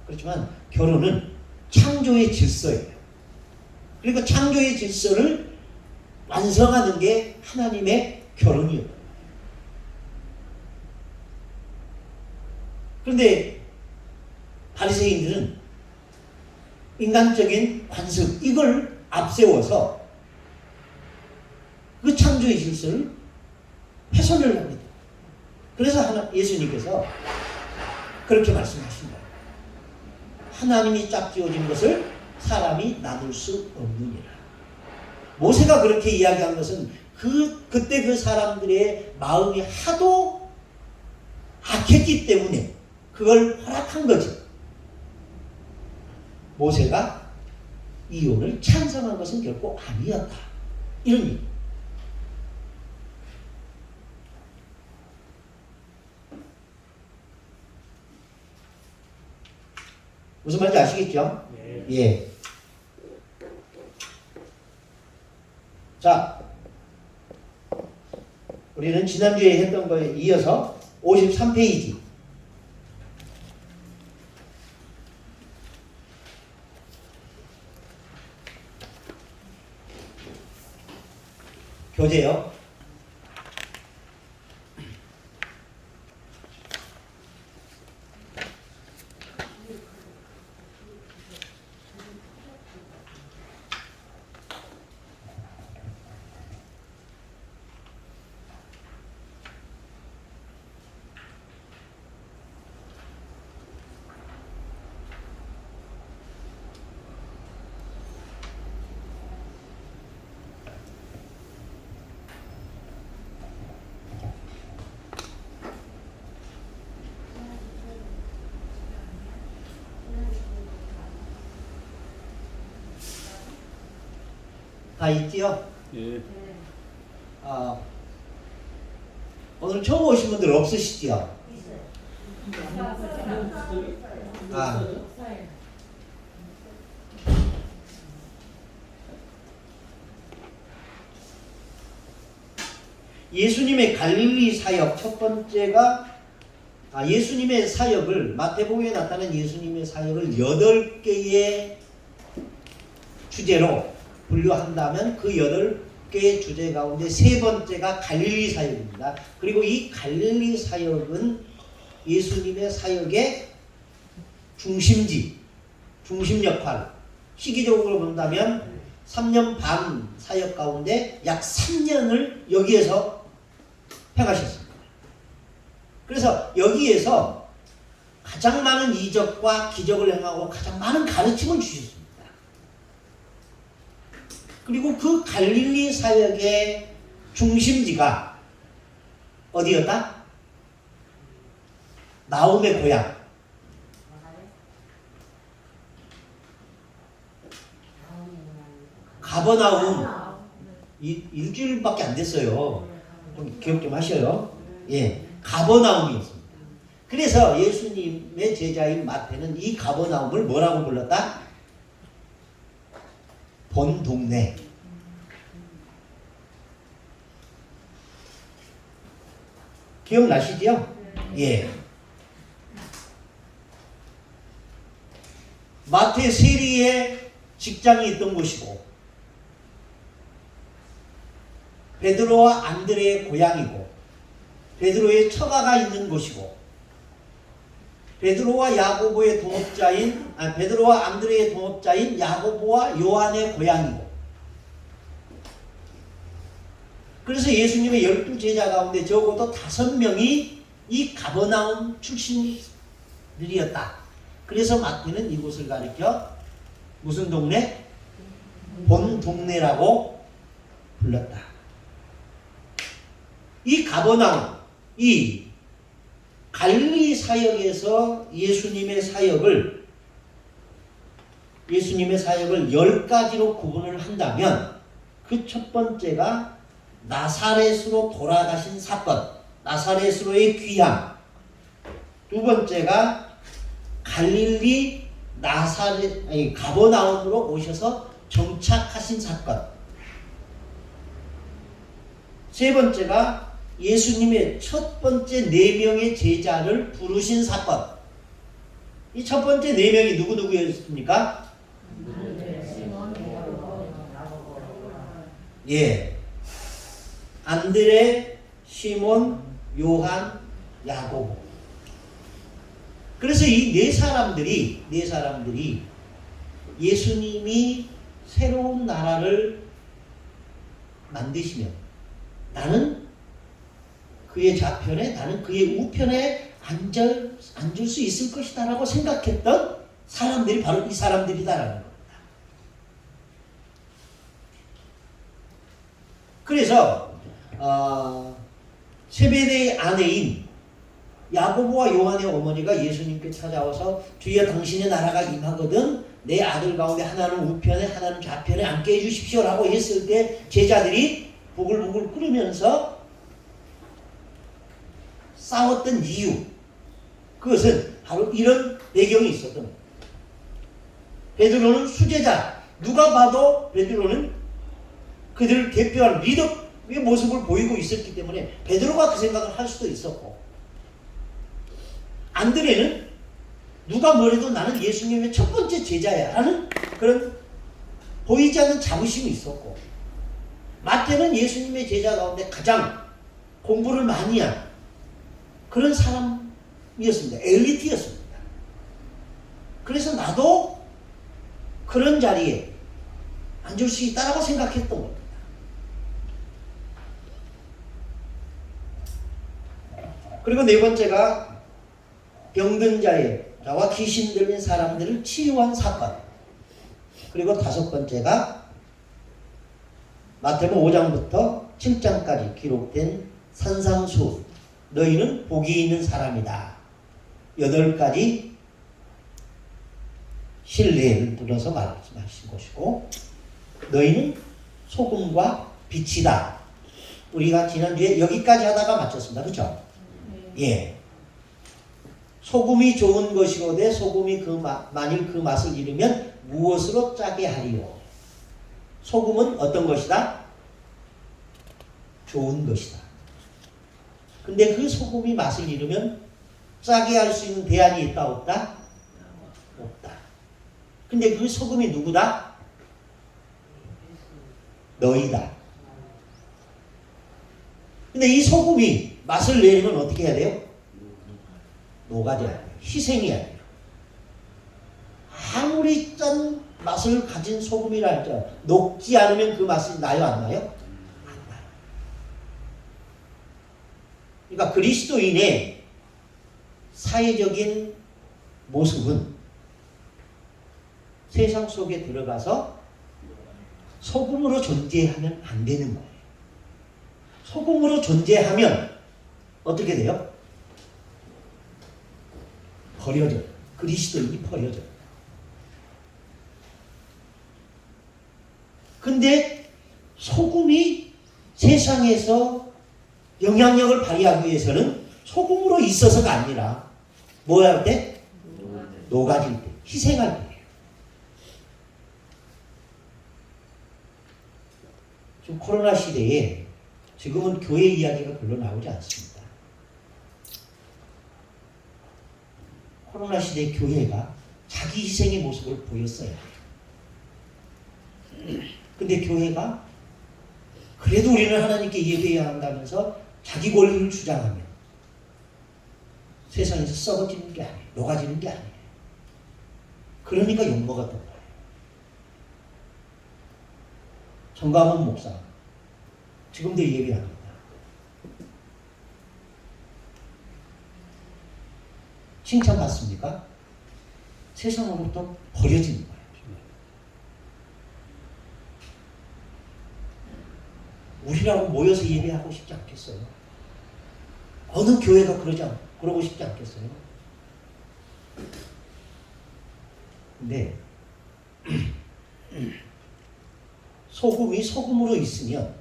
그렇지만 결혼은 창조의 질서예요. 그리고 창조의 질서를 완성하는 게 하나님의 결혼이에요. 그런데 바리새인들은 인간적인 관습 이걸 앞세워서 그 창조의 질서를 훼손을 합니다. 그래서 예수님께서 그렇게 말씀하신 거예요. 하나님이 짝지어진 것을 사람이 나눌 수 없느니라. 모세가 그렇게 이야기한 것은 그때 그 사람들의 마음이 하도 악했기 때문에 그걸 허락한 거지. 모세가 이혼을 찬성한 것은 결코 아니었다. 이런 얘기. 무슨 말인지 아시겠죠? 네. 예. 자, 우리는 지난주에 했던 거에 이어서 53페이지. 교재요. 다 있지요? 예. 아, 오늘 처음 오신 분들 없으시지요? 아, 예수님의 갈릴리 사역 첫 번째가 예수님의 사역을 마태복음에 나타난 예수님의 사역을 8개의 주제로 분류한다면 그 7개의 주제 가운데 세 번째가 갈릴리 사역입니다. 그리고 이 갈릴리 사역은 예수님의 사역의 중심지, 중심 역할, 시기적으로 본다면 3년 반 사역 가운데 약 3년을 여기에서 행하셨습니다. 그래서 여기에서 가장 많은 이적과 기적을 행하고 가장 많은 가르침을 주셨습니다. 그리고 그 갈릴리 사역의 중심지가 어디였다? 나홈의 고향. 가버나움. 일주일밖에 안 됐어요. 좀 기억 좀 하셔요. 예, 가버나움이었습니다. 그래서 예수님의 제자인 마태는 이 가버나움을 뭐라고 불렀다? 본 동네. 기억나시죠? 예. 마태 세리의 직장이 있던 곳이고 베드로와 안드레의 고향이고 베드로의 처가가 있는 곳이고 베드로와 안드레의 동업자인 야고보와 요한의 고향이고 그래서 예수님의 12제자 가운데 적어도 5명이 이 가버나움 출신들이었다. 그래서 마태는 이곳을 가리켜 무슨 동네? 본 동네라고 불렀다. 이 가버나움, 이 갈릴리 사역에서 예수님의 사역을 10가지로 구분을 한다면 그 첫 번째가 나사렛으로 돌아가신 사건, 나사렛으로의 귀향. 두 번째가 갈릴리 가버나움으로 오셔서 정착하신 사건. 세 번째가 예수님의 첫 번째 4명의 제자를 부르신 사건. 이 첫 번째 4명이 누구였습니까? 예. 안드레, 시몬, 요한, 야고보. 그래서 이 네 사람들이 예수님이 새로운 나라를 만드시면 나는 그의 좌편에, 나는 그의 우편에 앉을 수 있을 것이다 라고 생각했던 사람들이 바로 이 사람들이다라는 겁니다. 그래서 세베대의 아내인 야고보와 요한의 어머니가 예수님께 찾아와서 주여 당신의 나라가 임하거든 내 아들 가운데 하나는 우편에 하나는 좌편에 앉게 해주십시오 라고 했을 때 제자들이 보글보글 끓으면서 싸웠던 이유, 그것은 바로 이런 배경이 있었던 겁니다. 베드로는 수제자, 누가 봐도 베드로는 그들을 대표하는 리더의 모습을 보이고 있었기 때문에 베드로가 그 생각을 할 수도 있었고, 안드레는 누가 뭐래도 나는 예수님의 첫 번째 제자야 라는 그런 보이지 않는 자부심이 있었고, 마태는 예수님의 제자 가운데 가장 공부를 많이 한 그런 사람이었습니다. 엘리트였습니다. 그래서 나도 그런 자리에 앉을 수 있다라고 생각했던 겁니다. 그리고 네 번째가 병든 자와 귀신 들린 사람들을 치유한 사건. 그리고 5번째가 마태복음 5장부터 7장까지 기록된 산상수훈. 너희는 복이 있는 사람이다. 8가지 신뢰를 들어서 말씀하신 것이고, 너희는 소금과 빛이다. 우리가 지난주에 여기까지 하다가 마쳤습니다. 그렇죠? 예. 소금이 좋은 것이로되 소금이 만일 그 맛을 잃으면 무엇으로 짜게 하리요? 소금은 어떤 것이다? 좋은 것이다. 근데 그 소금이 맛을 잃으면 짜게 할 수 있는 대안이 있다 없다? 없다. 근데 그 소금이 누구다? 너희다. 근데 이 소금이 맛을 내려면 어떻게 해야 돼요? 녹아져야 돼요. 희생해야 돼요. 아무리 짠 맛을 가진 소금이라 할지라도 녹지 않으면 그 맛이 나요, 안 나요? 안 나요. 그러니까 그리스도인의 사회적인 모습은 세상 속에 들어가서 소금으로 존재하면 안 되는 거예요. 소금으로 존재하면 어떻게 돼요? 버려져요. 그리스도인이 버려져요. 근데 소금이 세상에서 영향력을 발휘하기 위해서는 소금으로 있어서가 아니라 뭐 할 때? 녹아질 때, 희생할 때예요. 지금 코로나 시대에 지금은 교회 이야기가 별로 나오지 않습니다. 코로나 시대의 교회가 자기 희생의 모습을 보였어요. 근데 교회가 그래도 우리는 하나님께 예배해야 한다면서 자기 권리를 주장하면 세상에서 썩어지는 게 아니에요. 녹아지는 게 아니에요. 그러니까 욕먹었던 거예요. 정광훈 목사 지금도 예배합니다. 칭찬받습니까? 세상으로부터 버려지는 거예요. 우리라고 모여서 예배하고 싶지 않겠어요? 어느 교회가 그러고 싶지 않겠어요? 근데 소금이 소금으로 있으면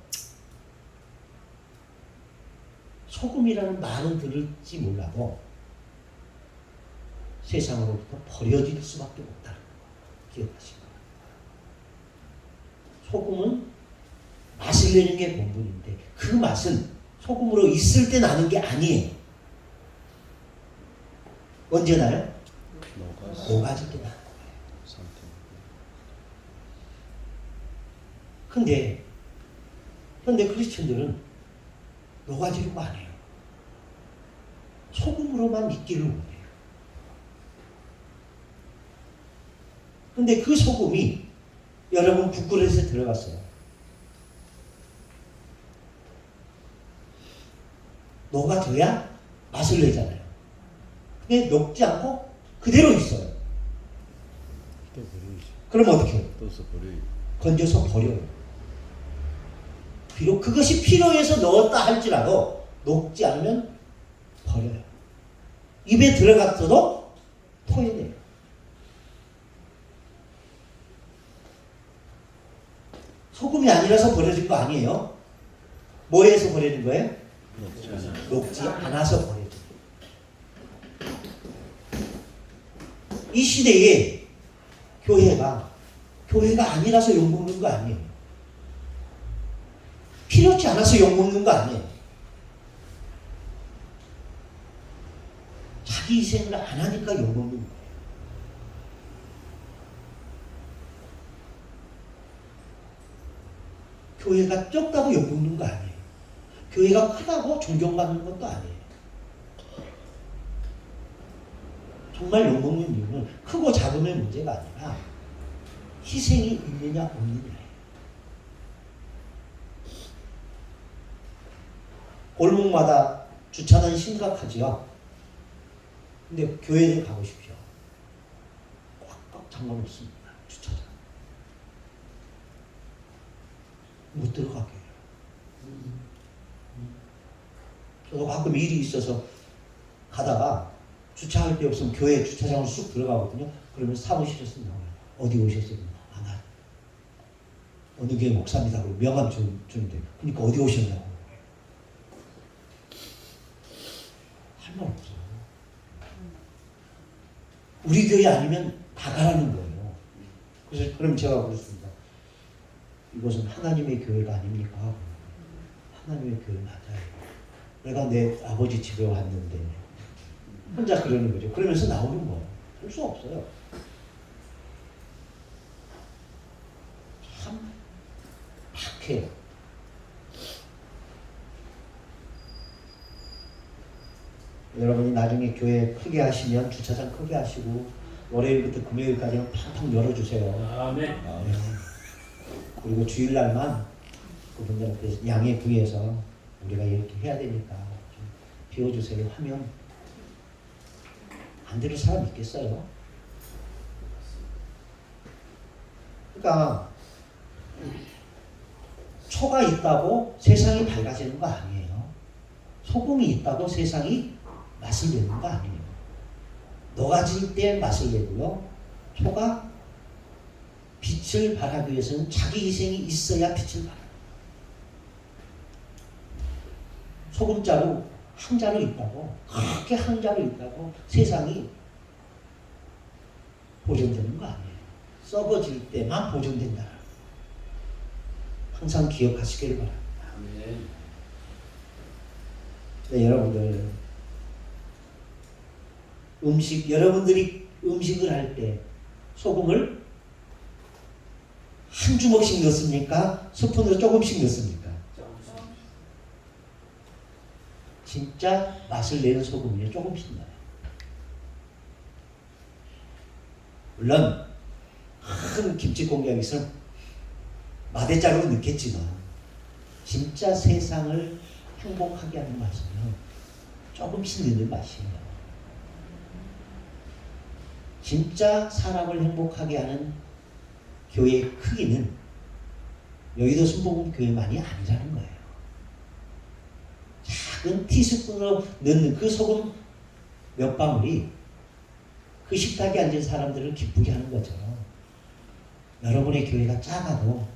소금이라는 말은 들을지 몰라도 세상으로부터 버려질 수밖에 없다는 거 기억하시고, 소금은 맛을 내는 게 본분인데 그 맛은 소금으로 있을 때 나는 게 아니에요. 언제 나요? 녹아질 때 나는 거예요. 근데 크리스천들은 녹아지려고 안 해요. 소금으로만 있기를 원해요. 근데 그 소금이 여러분 국그릇에 들어갔어요. 녹아져야 맛을 내잖아요. 근데 녹지 않고 그대로 있어요. 또 버리지. 그럼 어떻게 해요? 또서 버리지. 건져서 버려요. 비록 그것이 필요해서 넣었다 할지라도 녹지 않으면 버려요. 입에 들어갔어도 토해내요. 소금이 아니라서 버려진 거 아니에요. 뭐에서 버려진 거예요? 녹지 않아서 버려진 거예요. 이 시대에 교회가 아니라서 욕먹는 거 아니에요. 필요치 않아서 욕먹는 거 아니에요. 자기 희생을 안 하니까 욕먹는 거예요. 교회가 적다고 욕먹는 거 아니에요. 교회가 크다고 존경받는 것도 아니에요. 정말 욕먹는 이유는 크고 작음의 문제가 아니라 희생이 있느냐 없느냐예요. 골목마다 주차는 심각하지요. 근데 교회를 가보십시오. 꽉꽉 잠궈놓습니다. 주차장. 못 들어가게 해요. 저도 가끔 일이 있어서 가다가 주차할 데 없으면 교회 주차장으로 쑥 들어가거든요. 그러면 사무실에서 나와요. 어디 오셨어요? 아, 나 어느 교회 목사입니다. 그리고 명함 주는데, 그러니까 어디 오셨냐고. 할 말 없어요. 우리 교회 아니면 다 가라는 거예요. 그래서 그럼 제가 그렇습니다. 이것은 하나님의 교회가 아닙니까? 하나님의 교회 맞아요. 내가 내 아버지 집에 왔는데 혼자 그러는 거죠. 그러면서 나오는 거예요. 할 수 없어요. 참 박해요. 여러분이 나중에 교회 크게 하시면 주차장 크게 하시고 월요일부터 금요일까지는 팡팡 열어주세요. 아멘. 그리고 주일날만 그분들한테 양해 구해서 우리가 이렇게 해야 되니까 좀 비워주세요 하면 안 들을 사람 있겠어요? 그러니까 초가 있다고 세상이 밝아지는 거 아니에요. 소금이 있다고 세상이 맛을 내는 거 아니에요. 녹아질 때 맛을 내고요. 초가 빛을 발하기 위해서는 자기 희생이 있어야 빛을 발해요. 소금자루 한 자루 있다고, 그렇게 한 자루 있다고 세상이 보존되는 거 아니에요. 썩어질 때만 보존된다. 항상 기억하시길 바랍니다. 아멘. 네, 여러분들 여러분들이 음식을 할 때 소금을 한 주먹씩 넣습니까? 스푼으로 조금씩 넣습니까? 진짜 맛을 내는 소금이요, 조금씩 넣어요. 물론 큰 김치 공장에 있으면 마대자루로 넣겠지만 진짜 세상을 행복하게 하는 맛은요, 조금씩 넣는 맛이에요. 진짜 사람을 행복하게 하는 교회의 크기는 여의도 순복음 교회만이 아니라는 거예요. 작은 티스푼으로 넣는 그 소금 몇 방울이 그 식탁에 앉은 사람들을 기쁘게 하는 거죠. 여러분의 교회가 작아도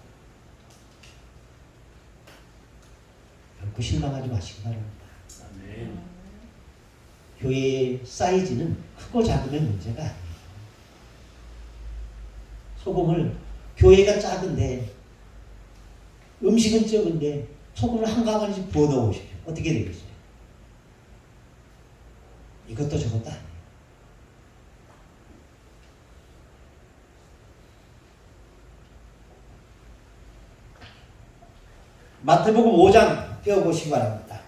결코 실망하지 마시기 바랍니다. 아멘. 교회의 사이즈는 크고 작음의 문제가 아니에요. 소금을 교회가 작은데 음식은 적은데 소금을 한 가마씩 부어 넣으십시오. 어떻게 되겠어요? 이것도 저것도 아니에요. 마태복음 5장 띄워보시기 바랍니다.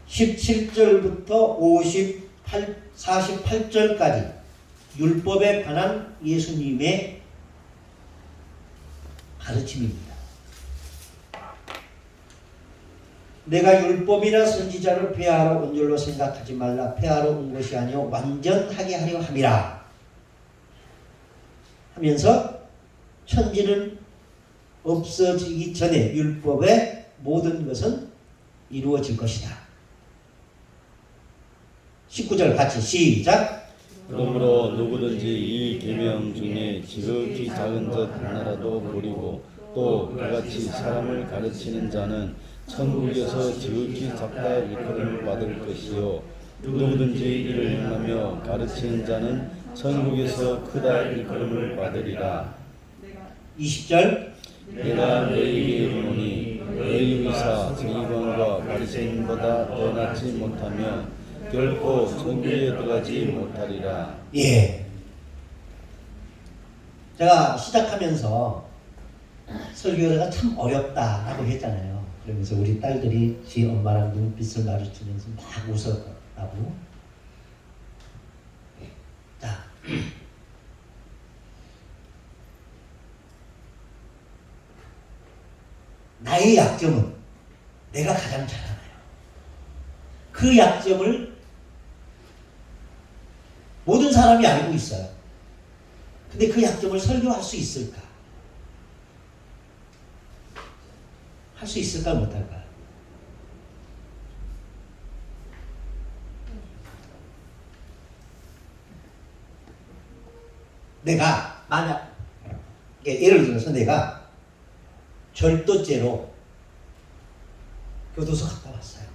(17절부터 48절까지) 율법에 관한 예수님의 가르침입니다. 내가 율법이나 선지자를 폐하러 온 줄로 생각하지 말라. 폐하러 온 것이 아니요 완전하게 하려 함이라 하면서 천지는 없어지기 전에 율법의 모든 것은 이루어질 것이다. 19절 같이 시작. 그러므로 누구든지 이 계명 중에 지극히 작은 것 하나라도 버리고 또 그같이 사람을 가르치는 자는 천국에서 지극히 작다 일컬음을 받을 것이요 누구든지 이를 행하며 가르치는 자는 천국에서 크다 일컬음을 받으리라. 20절. 내가 너희에게 이르노니 너희 의사 정의관과 바리새인보다 더 낫지 못하며 결코 천국에 들어가지 못하리라. 예. 제가 시작하면서 설교가 참 어렵다라고 했잖아요. 그러면서 우리 딸들이 지 엄마랑 눈빛을 마주치면서 막 웃었다고. 자, 나의 약점은 내가 가장 잘 알아요. 그 약점을 모든 사람이 알고 있어요. 근데 그 약점을 설교할 수 있을까? 할 수 있을까 못할까? 내가 만약 예를 들어서 내가 절도죄로 교도소 갔다 왔어요.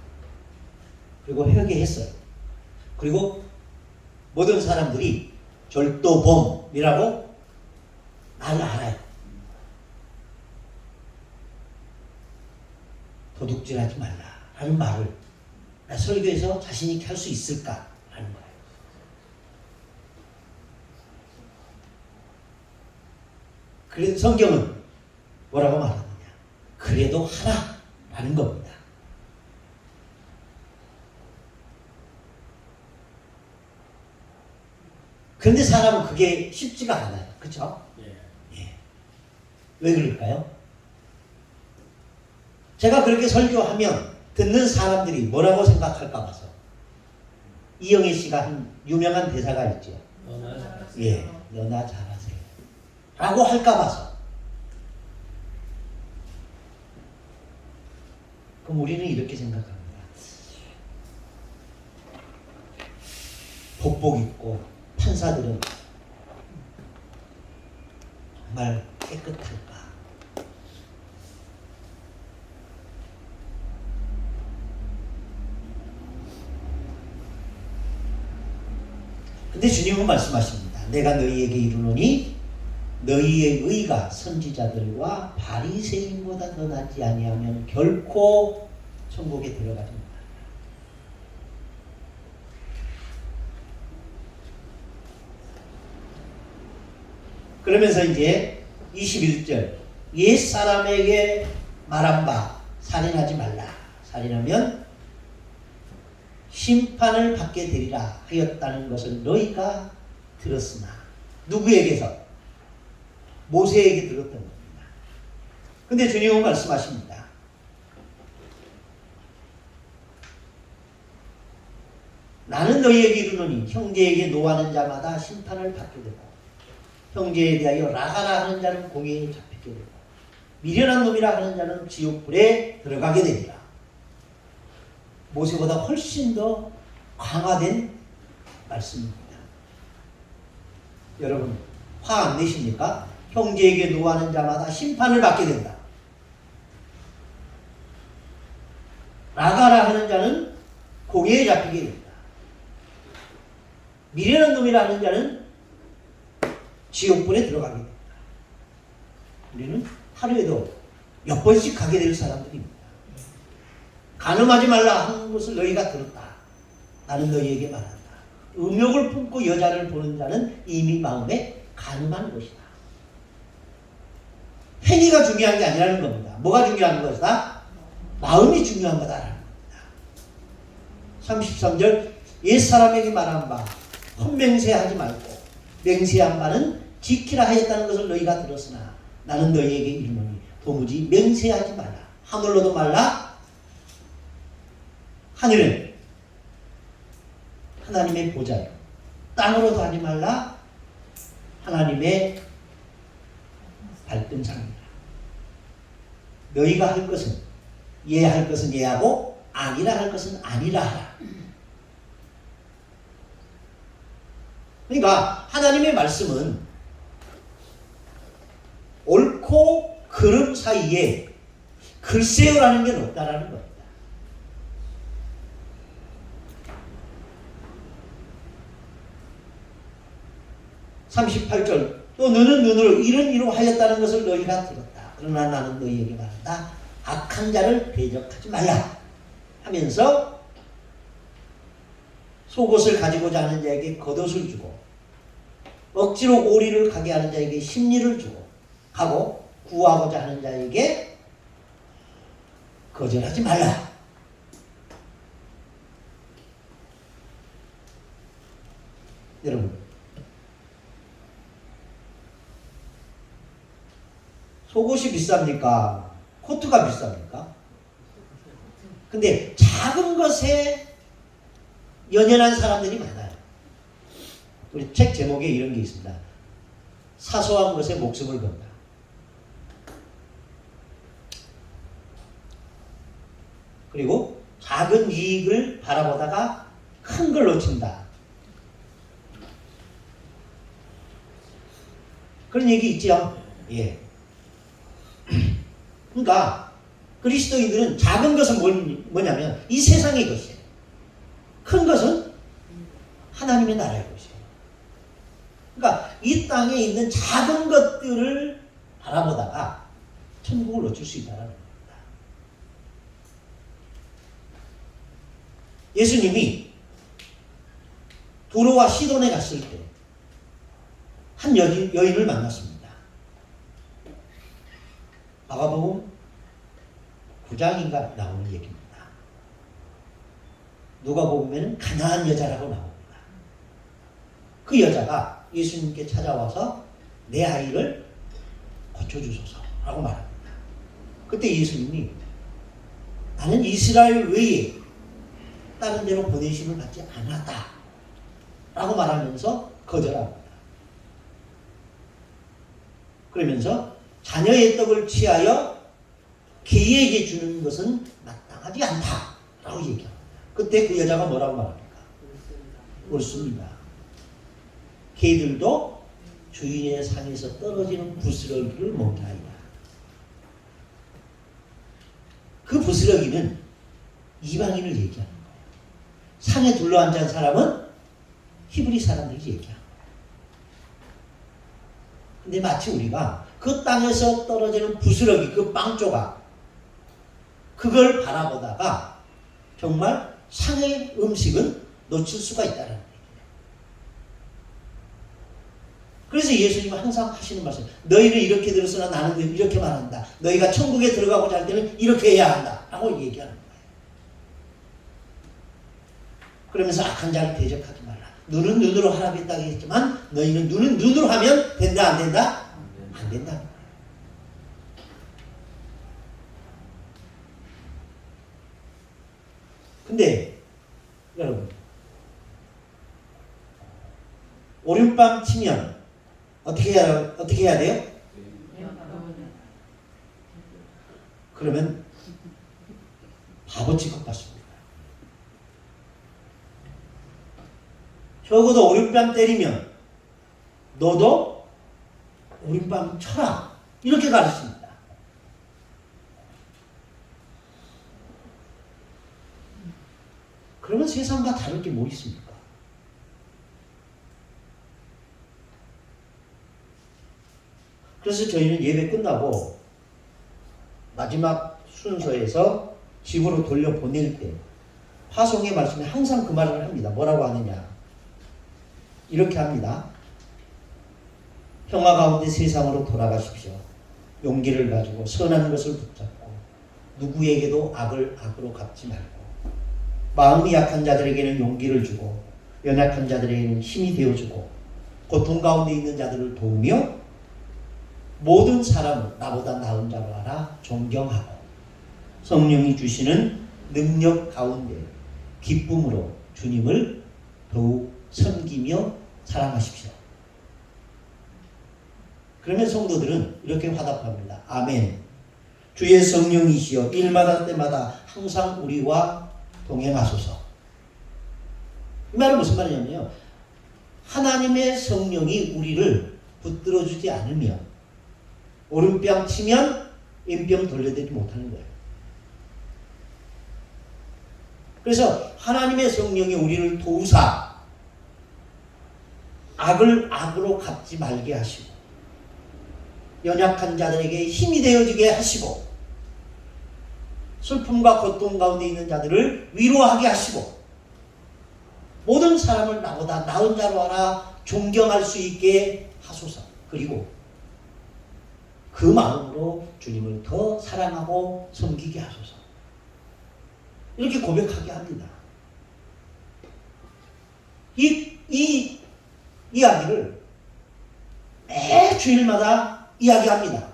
그리고 회개했어요. 그리고 모든 사람들이 절도범이라고 나를 알아요. 도둑질하지 말라라는 말을 나 설교에서 자신 있게 할 수 있을까라는 거예요. 그래도 성경은 뭐라고 말하느냐? 그래도 하라라는 겁니다. 그런데 사람은 그게 쉽지가 않아요. 그렇죠? 예. 왜 그럴까요? 제가 그렇게 설교하면 듣는 사람들이 뭐라고 생각할까 봐서. 이영애 씨가 한 유명한 대사가 있죠. 예, 너나 잘하세요. 라고 할까 봐서. 그럼 우리는 이렇게 생각합니다. 복복 있고 판사들은 정말 깨끗할까? 근데 주님은 말씀하십니다. 내가 너희에게 이르노니 너희의 의가 선지자들과 바리새인보다 더 낫지 아니하면 결코 천국에 들어가지 못한다. 그러면서 이제 21절 옛사람에게 말한 바 살인하지 말라. 살인하면 심판을 받게 되리라 하였다는 것을 너희가 들었으나 누구에게서? 모세에게 들었던 겁니다. 근데 주님은 말씀하십니다. 나는 너희에게 이르노니 형제에게 노하는 자마다 심판을 받게 되고 형제에 대하여 라가라 하는 자는 공의에 잡히게 되고 미련한 놈이라 하는 자는 지옥불에 들어가게 되리라. 모세보다 훨씬 더 강화된 말씀입니다. 여러분 화 안 내십니까? 형제에게 노하는 자마다 심판을 받게 된다. 라가라 하는 자는 공의에 잡히게 된다. 미련한 놈이라 하는 자는 지옥불에 들어가게 된다. 우리는 하루에도 몇 번씩 가게 될 사람들입니다. 간음하지 말라 하는 것을 너희가 들었다. 나는 너희에게 말한다. 음욕을 품고 여자를 보는 자는 이미 마음에 간음한 것이다. 행위가 중요한 게 아니라는 겁니다. 뭐가 중요한 것이다? 마음이 중요한 거다라는 겁니다. 33절 옛사람에게 말한 바 헛맹세하지 말고 맹세한 바는 지키라 하였다는 것을 너희가 들었으나 나는 너희에게 이르노니 도무지 맹세하지 말라. 하늘로도 말라. 하늘은 하나님의 보좌요. 땅으로도 하지 말라. 하나님의 발등상이라. 너희가 할 것은 예할 것은 예하고 아니라 할 것은 아니라 하라. 그러니까 하나님의 말씀은 옳고 그름 사이에 글쎄요라는 게 없다라는 겁니다. 38절 또 너는 눈으로 이런 이로 하였다는 것을 너희가 들었다. 그러나 나는 너희에게 말한다. 악한 자를 대적하지 말라 하면서 속옷을 가지고자 하는 자에게 겉옷을 주고 억지로 오리를 가게 하는 자에게 심리를 주고 하고 구하고자 하는 자에게 거절하지 말라. 여러분 속옷이 비쌉니까? 코트가 비쌉니까? 근데 작은 것에 연연한 사람들이 많아요. 우리 책 제목에 이런 게 있습니다. 사소한 것에 목숨을 건다. 그리고 작은 이익을 바라보다가 큰 걸 놓친다. 그런 얘기 있죠? 예. 그러니까 그리스도인들은 작은 것은 뭐냐면 이 세상의 것이에요. 큰 것은 하나님의 나라의 것이에요. 그러니까 이 땅에 있는 작은 것들을 바라보다가 천국을 놓칠 수 있다는 겁니다. 예수님이 두로와 시돈에 갔을 때 한 여인을 만났습니다. 마가복음 9장인가 나오는 얘기입니다. 누가복음에는 가나안 여자라고 나옵니다. 그 여자가 예수님께 찾아와서 내 아이를 고쳐주소서라고 말합니다. 그때 예수님이 나는 이스라엘 외에 다른 데로 보내심을 받지 않았다 라고 말하면서 거절합니다. 그러면서 자녀의 떡을 취하여 개에게 주는 것은 마땅하지 않다 라고 얘기합니다. 그때 그 여자가 뭐라고 말합니까? 옳습니다. 개들도 주인의 상에서 떨어지는 부스러기를 먹나이다. 그 부스러기는 이방인을 얘기하는 거예요. 상에 둘러앉은 사람은 히브리 사람들이 얘기하는 거예요. 근데 마치 우리가 그 땅에서 떨어지는 부스러기, 그 빵 조각, 그걸 바라보다가 정말 상의 음식은 놓칠 수가 있다는 얘기예요. 그래서 예수님은 항상 하시는 말씀, 너희는 이렇게 들었으나 나는 이렇게 말한다. 너희가 천국에 들어가고자 할 때는 이렇게 해야 한다 라고 얘기하는 거예요. 그러면서 악한 자를 대적하지 말라. 눈은 눈으로 하라고 했다고 했지만 너희는 눈은 눈으로 하면 된다 안 된다? 안 된다. 근데 여러분 오른밤 치면 어떻게 해야 돼요? 그러면 바보 취급받습니다. 적어도 오른밤 때리면 너도 오른밤 쳐라 이렇게 가르칩니다. 그러면 세상과 다를 게 뭐 있습니까? 그래서 저희는 예배 끝나고 마지막 순서에서 집으로 돌려보낼 때 파송의 말씀에 항상 그 말을 합니다. 뭐라고 하느냐? 이렇게 합니다. 평화 가운데 세상으로 돌아가십시오. 용기를 가지고 선한 것을 붙잡고 누구에게도 악을 악으로 갚지 말고 마음이 약한 자들에게는 용기를 주고 연약한 자들에게는 힘이 되어주고 고통 가운데 있는 자들을 도우며 모든 사람을 나보다 나은 자로 알아 존경하고 성령이 주시는 능력 가운데 기쁨으로 주님을 더욱 섬기며 사랑하십시오. 그러면 성도들은 이렇게 화답합니다. 아멘. 주의 성령이시여 일마다 때마다 항상 우리와 동행하소서. 이 말은 무슨 말이냐면요. 하나님의 성령이 우리를 붙들어주지 않으면 오른뺨 치면 왼뺨 돌려대지 못하는 거예요. 그래서 하나님의 성령이 우리를 도우사 악을 악으로 갚지 말게 하시고 연약한 자들에게 힘이 되어주게 하시고 슬픔과 고통 가운데 있는 자들을 위로하게 하시고 모든 사람을 나보다 나은 자로 알아 존경할 수 있게 하소서. 그리고 그 마음으로 주님을 더 사랑하고 섬기게 하소서. 이렇게 고백하게 합니다. 이 이야기를 매 주일마다 이야기합니다.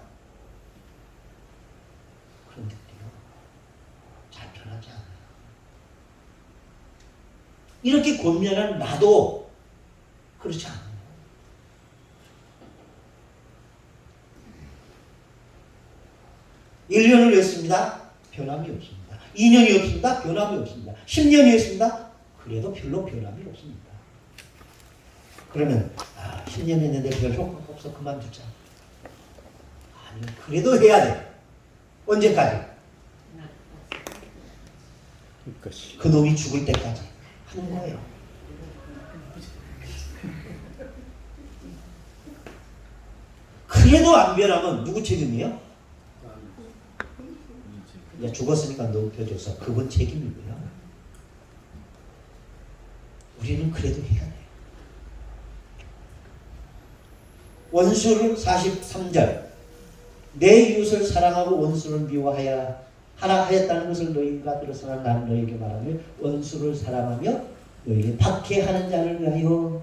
그런데요, 잘 변하지 않아요. 이렇게 권면한 나도 그렇지 않아요. (1년을) 했습니다. 변함이 없습니다. 2년이 없습니다. 변함이 없습니다. 10년이 했습니다. 그래도 별로 변함이 없습니다. 그러면 10년 했는데 별 효과가 없어 그만두자. 아니 그래도 해야 돼. 언제까지? 그 놈이 죽을 때까지 하는 거예요. 그래도 안 변하면 누구 책임이에요? 죽었으니까 높여줘서 그분 책임이고요. 우리는 그래도 해야 돼요. 원수를 43절 내 이웃을 사랑하고 원수를 미워하여 하라 하였다는 것을 너희가 들었으나 나는 너희에게 말하며 원수를 사랑하며 너희에게 박해하는 자를 위하여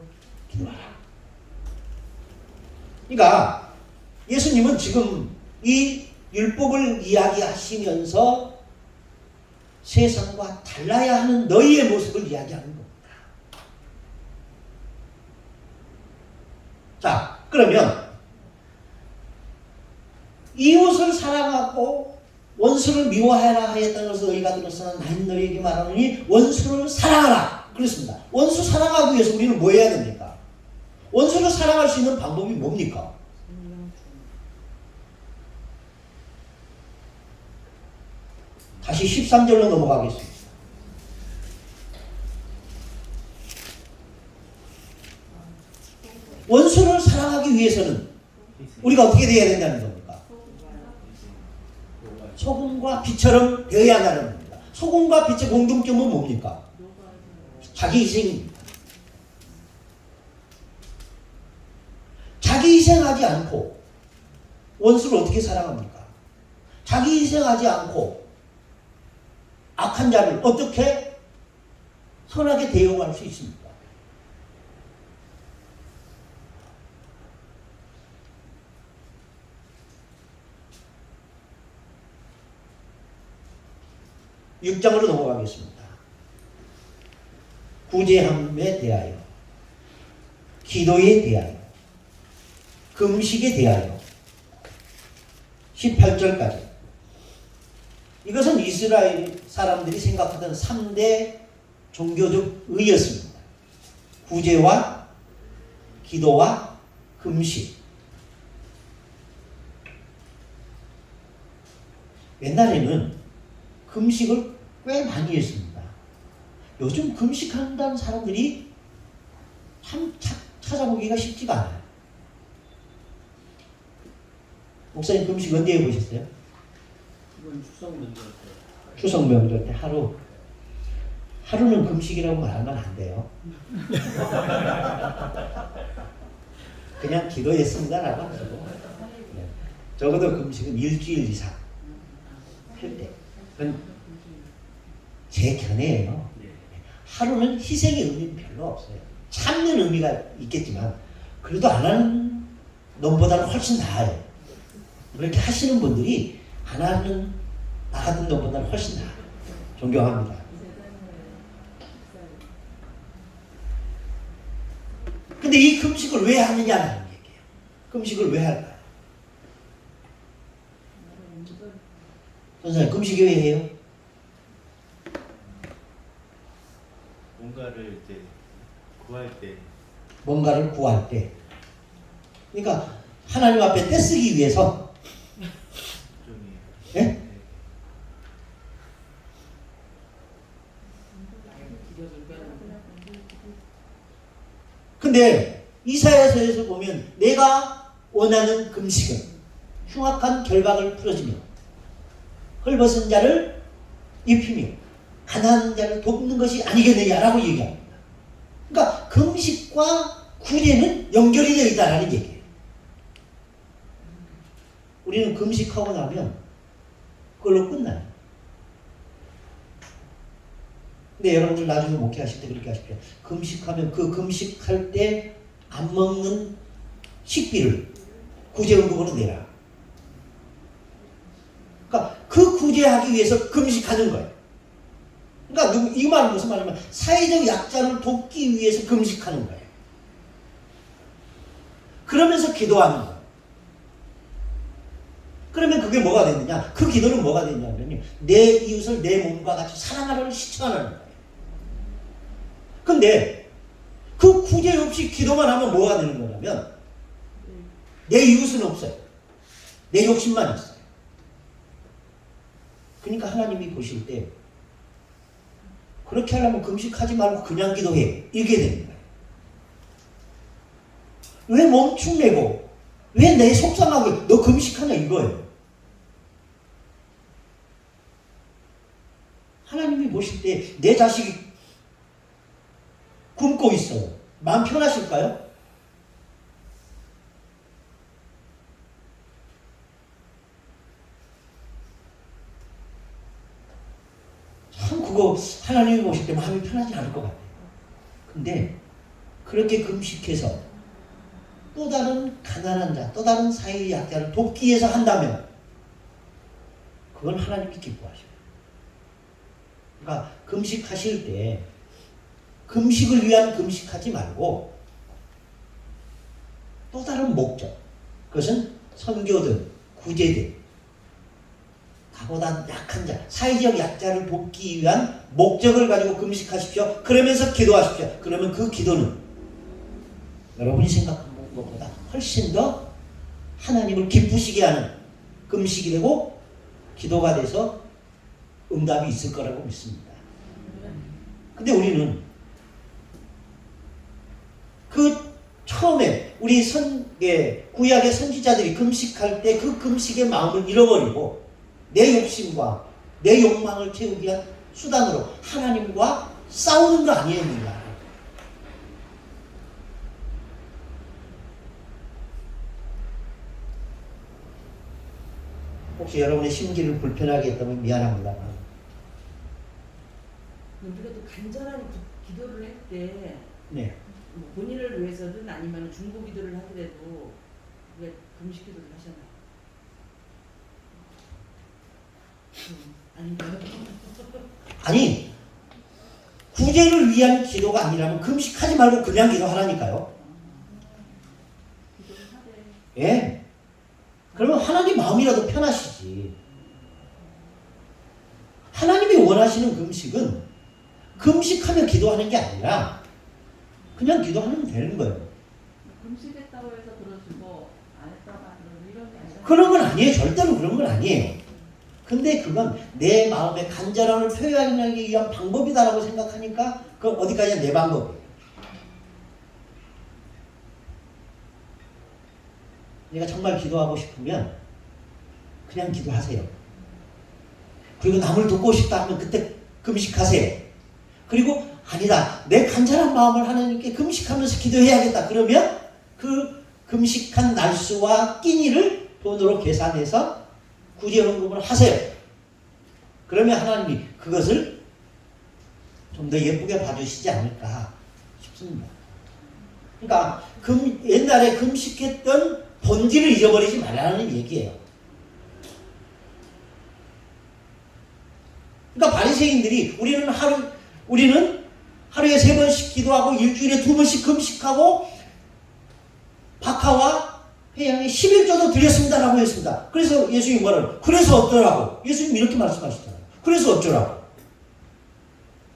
기도하라. 그러니까 예수님은 지금 이 율법을 이야기하시면서 세상과 달라야 하는 너희의 모습을 이야기하는 겁니다. 자, 그러면 이웃을 사랑하고 원수를 미워하라 하였다는 것을 너희가 들었으나 나는 너희에게 말하노니 원수를 사랑하라. 그렇습니다. 원수 사랑하기 위해서 우리는 뭐 해야 됩니까? 원수를 사랑할 수 있는 방법이 뭡니까? 다시 13절로 넘어가겠습니다. 원수를 사랑하기 위해서는 우리가 어떻게 되어야 된다는 겁니까? 소금과 빛처럼 되어야 한다는 겁니다. 소금과 빛의 공통점은 뭡니까? 자기 희생입니다. 자기 희생하지 않고 원수를 어떻게 사랑합니까? 자기 희생하지 않고 악한 자를 어떻게 선하게 대응할 수 있습니까? (6장으로) 넘어가겠습니다. 구제함에 대하여, 기도에 대하여, 금식에 대하여 18절까지. 이것은 이스라엘 사람들이 생각하던 3대 종교적 의였습니다. 구제와 기도와 금식. 옛날에는 금식을 꽤 많이 했습니다. 요즘 금식한다는 사람들이 참 찾아보기가 쉽지가 않아요. 목사님 금식 언제 해보셨어요? 이건 추석 명절 때. 추석 명절 때 하루는 금식이라고 말하면 안 돼요. 그냥 기도했습니다라고 하시고, 적어도 금식은 일주일 이상 할 때. 그건 제 견해예요. 하루는 희생의 의미는 별로 없어요. 참는 의미가 있겠지만 그래도 안 하는 놈보다는 훨씬 나아요. 그렇게 하시는 분들이 안 하는 나 같은 놈보다는 훨씬 나아요. 존경합니다. 근데 이 금식을 왜 하느냐는 얘기예요. 금식을 왜 할까요? 선생님, 금식이 왜 해요? 뭔가를 이제 구할 때. 뭔가를 구할 때. 그러니까 하나님 앞에 떼쓰기 위해서. 예? 근데 이사야서에서 보면 내가 원하는 금식은 흉악한 결박을 풀어주며 헐벗은 자를 입히며 가난한 자를 돕는 것이 아니겠느냐라고 얘기합니다. 그러니까 금식과 구제는 연결이 되어 있다는 얘기예요. 우리는 금식하고 나면 그걸로 끝나요. 근데 여러분들 나중에 목회하실 때 그렇게 하십시오. 금식하면 그 금식할 때 안 먹는 식비를 구제헌금으로 내라. 그러니까 그 구제하기 위해서 금식하는 거예요. 그러니까 이 말은 무슨 말이냐면 사회적 약자를 돕기 위해서 금식하는 거예요. 그러면서 기도하는 거예요. 그러면 그게 뭐가 됐느냐? 그 기도는 뭐가 됐냐면요, 내 이웃을 내 몸과 같이 사랑하라는 실천하는 거예요. 근데 그 구제 없이 기도만 하면 뭐가 되는 거냐면 내 이웃은 없어요. 내 욕심만 있어요. 그러니까 하나님이 보실 때 그렇게 하려면 금식하지 말고 그냥 기도해. 이렇게 되는 거예요. 왜 멈춤내고 왜 내 속상하게 너 금식하냐 이거예요. 하나님이 보실 때 내 자식이 굶고 있어요. 마음 편하실까요? 참 그거 하나님이 보실 때 마음이 편하지 않을 것 같아요. 근데 그렇게 금식해서 또 다른 가난한 자, 또 다른 사회의 약자를 돕기 위해서 한다면 그건 하나님이 기뻐하셔요. 그러니까 금식하실 때 금식을 위한 금식하지 말고 또 다른 목적, 그것은 선교든 구제든 가보다 약한 자, 사회적 약자를 돕기 위한 목적을 가지고 금식하십시오. 그러면서 기도하십시오. 그러면 그 기도는 여러분이 생각하는 것보다 훨씬 더 하나님을 기쁘시게 하는 금식이 되고 기도가 돼서 응답이 있을 거라고 믿습니다. 근데 우리는 그 처음에 우리 구약의 선지자들이 금식할 때 그 금식의 마음을 잃어버리고 내 욕심과 내 욕망을 채우기 위한 수단으로 하나님과 싸우는 거 아니겠는가? 혹시 여러분의 심기를 불편하게 했다면 미안합니다만 우리가 또 간절한 기도를 할 때 네. 본인을 위해서든 아니면 중보 기도를 하더라도 왜 금식 기도를 하잖아요. 아닌가요? 아니 구제를 위한 기도가 아니라면 금식하지 말고 그냥 기도하라니까요. 기도를 하되 예. 그러면 하나님 마음이라도 편하시지. 하나님이 원하시는 금식은 금식하며 기도하는 게 아니라 그냥 기도하면 되는 거예요. 금식했다고 해서 들어주고 안 했다고 안 들어주고 이런 게 아니라 그런 건 아니에요. 절대로 그런 건 아니에요. 근데 그건 내 마음의 간절함을 표현하기 위한 방법이다라고 생각하니까 그건 어디까지나 내 방법이에요. 내가 정말 기도하고 싶으면 그냥 기도하세요. 그리고 남을 돕고 싶다 하면 그때 금식하세요. 그리고 아니다. 내 간절한 마음을 하나님께 금식하면서 기도해야겠다. 그러면 그 금식한 날수와 끼니를 돈으로 계산해서 구제헌금을 하세요. 그러면 하나님이 그것을 좀 더 예쁘게 봐주시지 않을까 싶습니다. 그러니까 옛날에 금식했던 본질을 잊어버리지 말라는 얘기예요. 그러니까 바리새인들이 우리는 하루에 3번씩 기도하고 일주일에 2번씩 금식하고 박하와 회양에 11조도 드렸습니다라고 했습니다. 그래서 예수님이 뭐라고? 그래서 어쩌라고? 예수님 이렇게 말씀하시잖아요. 그래서 어쩌라고?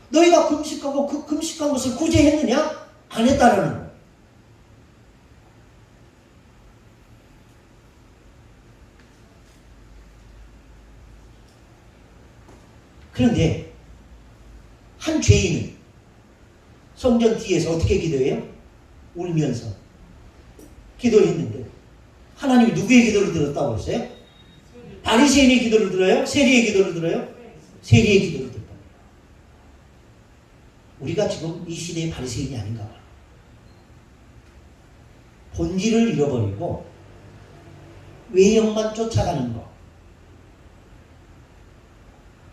너희가 금식하고 그 금식한 것을 구제했느냐? 안 했다라는 거예요. 그런데 한 죄인은 성전 뒤에서 어떻게 기도해요? 울면서 기도했는데 하나님이 누구의 기도를 들었다고 했어요? 바리새인의 기도를 들어요? 세리의 기도를 들어요? 세리의 기도를 들었다. 우리가 지금 이 시대의 바리새인이 아닌가 봐요. 본질을 잃어버리고 외형만 쫓아가는 거.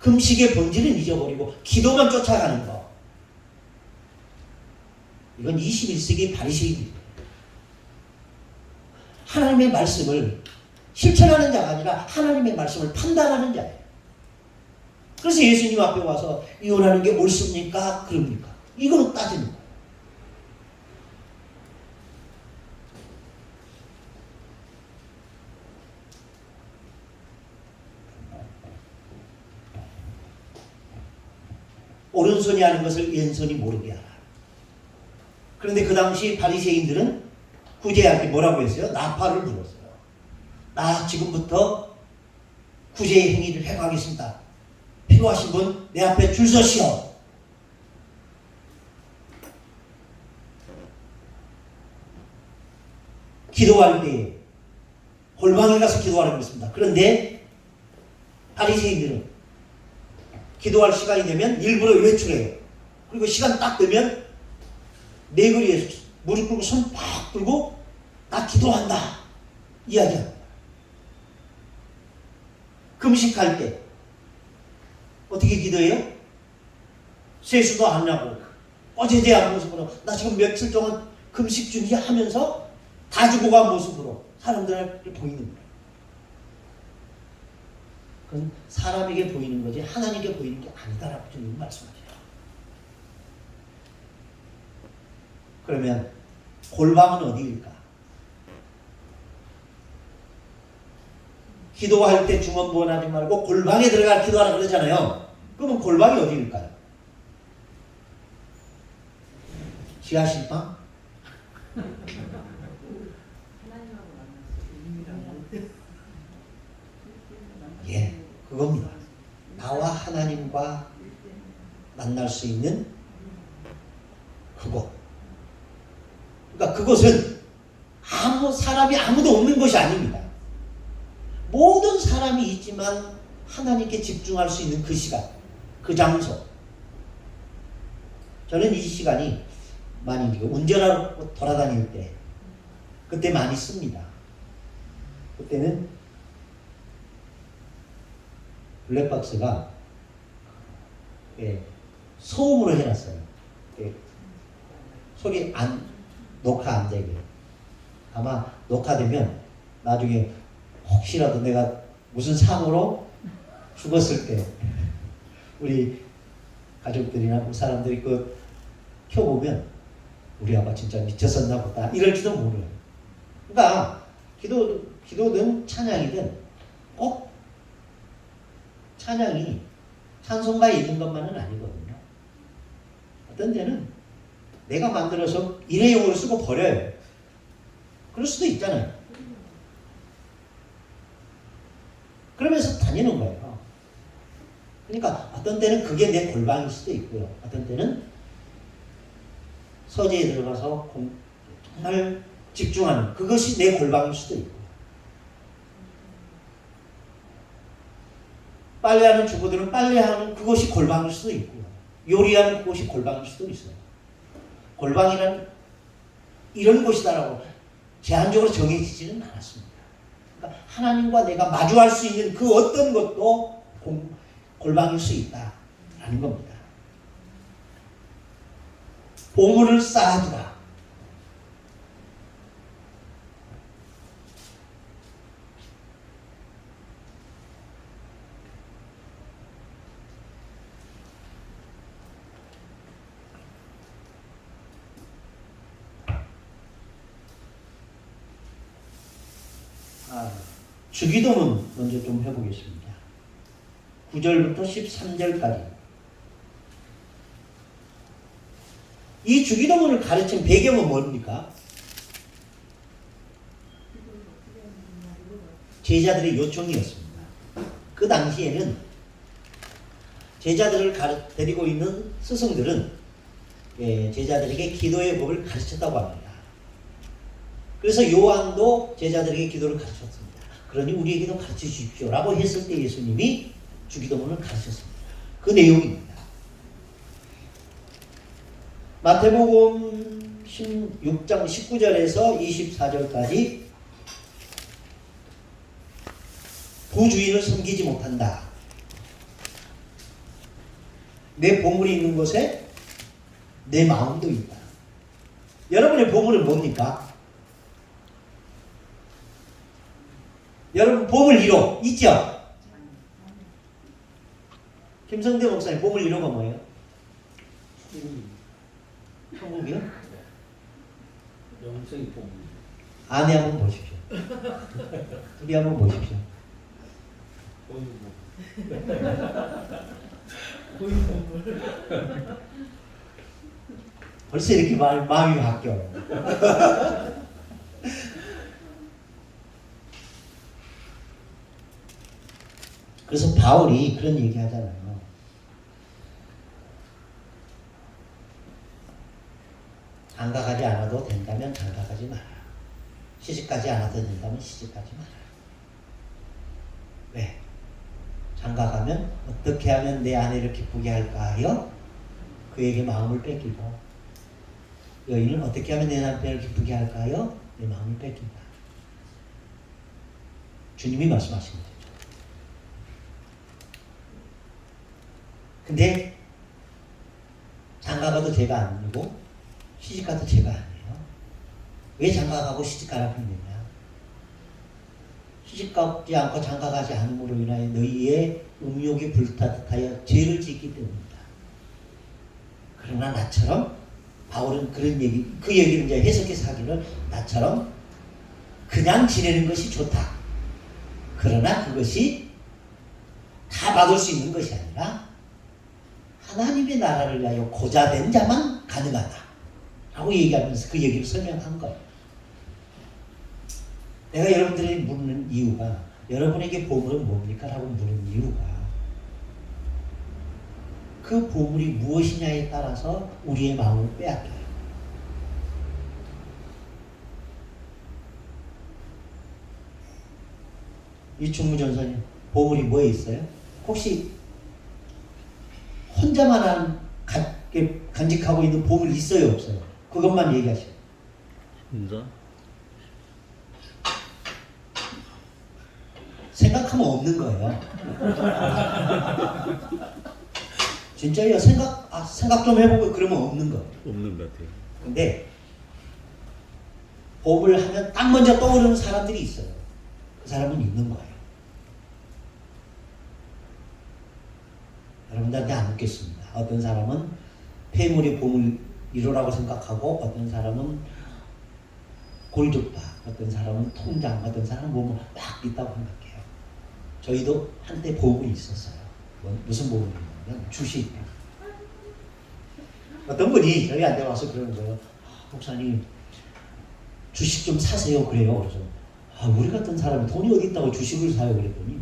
금식의 본질은 잊어버리고 기도만 쫓아가는 거. 이건 21세기 바리새인입니다. 하나님의 말씀을 실천하는 자가 아니라 하나님의 말씀을 판단하는 자예요. 그래서 예수님 앞에 와서 이혼하는 게 옳습니까? 그럽니까? 이거는 따지는 거예요. 오른손이 하는 것을 왼손이 모르게 하라. 그런데 그 당시 바리새인들은 구제할 때 뭐라고 했어요? 나팔을 불었어요. 나 지금부터 구제의 행위를 해가겠습니다. 필요하신 분 내 앞에 줄 서시오. 기도할 때 골방에 가서 기도하라고 했습니다. 그런데 바리새인들은 기도할 시간이 되면 일부러 외출해요. 그리고 시간 딱 되면 내거리에 무릎 꿇고 손 팍 들고 나 기도한다 이야기합니다. 금식할 때 어떻게 기도해요? 세수도 안 하고 어제대한 모습으로 나 지금 며칠 동안 금식 중이야 하면서 다 주고 간 모습으로 사람들에게 보이는 거예요. 그건 사람에게 보이는 거지 하나님께 보이는 게 아니다라고 주님 말씀하세요. 그러면 골방은 어디일까? 기도할 때 중언부언하지 말고 골방에 들어가 기도하라 그러잖아요. 그러면 골방이 어디일까요? 지하실방? 예, 그겁니다. 나와 하나님과 만날 수 있는 그곳. 그러니까 그곳은 사람이 아무도 없는 것이 아닙니다. 모든 사람이 있지만 하나님께 집중할 수 있는 그 시간, 그 장소. 저는 이 시간이 많이 운전하고 돌아다닐 때 그때 많이 씁니다. 그때는 블랙박스가 소음으로 해놨어요. 소리 녹화 안 되게. 아마 녹화되면 나중에 혹시라도 내가 무슨 사고로 죽었을 때 우리 가족들이나 그 사람들이 그 켜보면 우리 아빠 진짜 미쳤었나 보다 이럴지도 모르요. 그러니까 기도든 찬양이든 꼭 찬양이 찬송가에 있는 것만은 아니거든요. 어떤 데는 내가 만들어서 일회용으로 쓰고 버려요. 그럴 수도 있잖아요. 그러면서 다니는 거예요. 그러니까 어떤 때는 그게 내 골방일 수도 있고요. 어떤 때는 서재에 들어가서 정말 집중하는 그것이 내 골방일 수도 있고, 빨래하는 주부들은 빨래하는 그것이 골방일 수도 있고요. 요리하는 그것이 골방일 수도 있어요. 골방이란 이런 곳이다라고 제한적으로 정해지지는 않았습니다. 그러니까 하나님과 내가 마주할 수 있는 그 어떤 것도 골방일 수 있다라는 겁니다. 보물을 쌓아두라. 주기도문 먼저 좀 해보겠습니다. 9절부터 13절까지. 이 주기도문을 가르친 배경은 뭡니까? 제자들의 요청이었습니다. 그 당시에는 제자들을 데리고 있는 스승들은 제자들에게 기도의 법을 가르쳤다고 합니다. 그래서 요한도 제자들에게 기도를 가르쳤습니다. 그러니 우리에게도 가르쳐 주십시오 라고 했을 때 예수님이 주기도문을 가르쳤습니다. 그 내용입니다. 마태복음 16장 19절에서 24절까지 부주인을 섬기지 못한다. 내 보물이 있는 곳에 내 마음도 있다. 여러분의 보물은 뭡니까? 여러분 보물 1호 있죠? 김성대 목사님 보물 1호가 뭐예요? 천국이요? 영성이 보물. 아내 한번 보십시오. 둘이 한번 보십시오. 벌써 이렇게 마음이 바뀌어요. 그래서 바울이 그런 얘기 하잖아요. 장가가지 않아도 된다면 장가가지 마라. 시집가지 않아도 된다면 시집가지 마라. 왜? 장가가면 어떻게 하면 내 아내를 기쁘게 할까 하여 그에게 마음을 뺏기고 여인은 어떻게 하면 내 남편을 기쁘게 할까요? 내 마음을 뺏긴다. 주님이 말씀하신 거죠. 근데 장가가도 죄가 아니고 시집가도 죄가 아니에요. 왜 장가가고 시집가라고 했느냐? 시집가지 않고 장가가지 않음으로 인하여 너희의 음욕이 불타듯하여 죄를 짓기 때문이다. 그러나 나처럼 바울은 그 얘기를 이제 해석해서 하기를 나처럼 그냥 지내는 것이 좋다. 그러나 그것이 다 받을 수 있는 것이 아니라 하나님의 나라를 위하여 고자된 자만 가능하다. 라고 얘기하면서 그 얘기를 설명한 거예요. 내가 여러분들이 묻는 이유가 여러분에게 보물은 뭡니까? 라고 묻는 이유가 그 보물이 무엇이냐에 따라서 우리의 마음을 빼앗겨요. 이 중무전선이 보물이 뭐에 있어요? 혹시 혼자만 간직하고 있는 보물이 있어요? 없어요? 그것만 얘기하시오. 혼자? 생각하면 없는 거예요. 진짜요. 생각 좀 해보고 그러면 없는 거예요. 없는 것 같아요. 근데 보물 하면 딱 먼저 떠오르는 사람들이 있어요. 그 사람은 있는 거예요. 여러분들한테 안 묻겠습니다. 어떤 사람은 폐물이 보물이라고 생각하고 어떤 사람은 골드바, 어떤 사람은 통장, 어떤 사람은 뭐 막 있다고 생각해요. 저희도 한때 보물이 있었어요. 무슨 보물이냐면 주식. 어떤 분이 저희한테 와서 그러는 거예요. 목사님 주식 좀 사세요. 그래요. 그래서 우리 같은 사람이 돈이 어디 있다고 주식을 사요. 그랬더니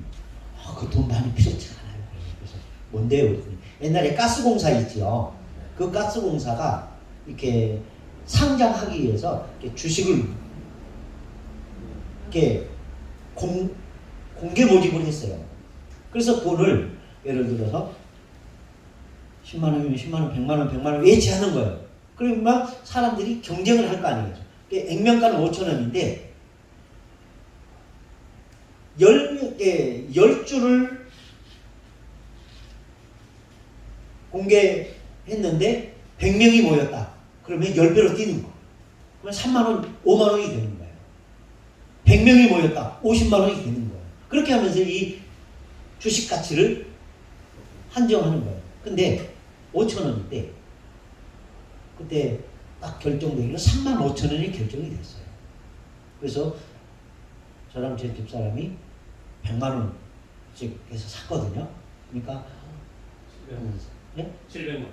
그 돈 많이 필요치 않아요. 그래서 뭔데요? 그랬더니 옛날에 가스공사 있지요. 그 가스공사가 이렇게 상장하기 위해서 이렇게 주식을 이렇게 공개 모집을 했어요. 그래서 돈을 예를 들어서 10만 원이면 10만 원, 100만 원, 100만 원 예치하는 거예요. 그러면 막 사람들이 경쟁을 할 거 아니겠죠. 액면가는 5천 원인데 10주를 공개했는데 100명이 모였다. 그러면 10배로 뛰는 거예요. 그러면 3만 원, 5만 원이 되는 거예요. 100명이 모였다. 50만 원이 되는 거예요. 그렇게 하면서 이 주식 가치를 한정하는 거예요. 근데 5천 원인데 그때 딱 결정되기로 3만 5천 원이 결정이 됐어요. 그래서 저랑 제 집사람이 100만 원씩 해서 샀거든요. 그러니까 700만.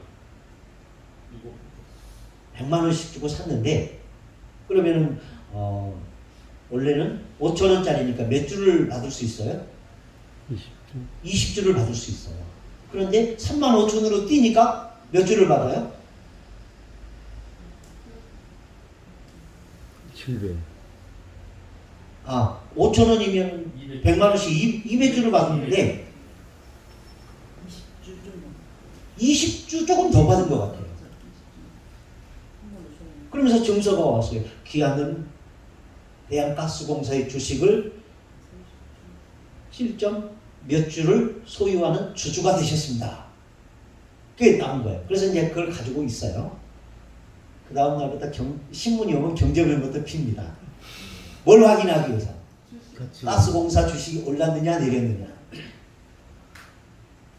100만 원씩 주고 샀는데 그러면은 원래는 5천 원짜리니까 몇 주를 받을 수 있어요? 20주를 받을 수 있어요. 그런데 3만 5천으로 뛰니까 몇 주를 받아요? 700. 5천 원이면 100만 원씩 200주를 받는데 20주 조금 더 받은 것 같아요. 그러면서 증서가 왔어요. 기한은 대한가스공사의 주식을 실점 몇 주를 소유하는 주주가 되셨습니다. 그게 나온 거예요. 그래서 이제 그걸 가지고 있어요. 그 다음 날부터 신문이 오면 경제면부터 핍니다. 뭘 확인하기 위해서? 가스공사 주식이 올랐느냐 내렸느냐.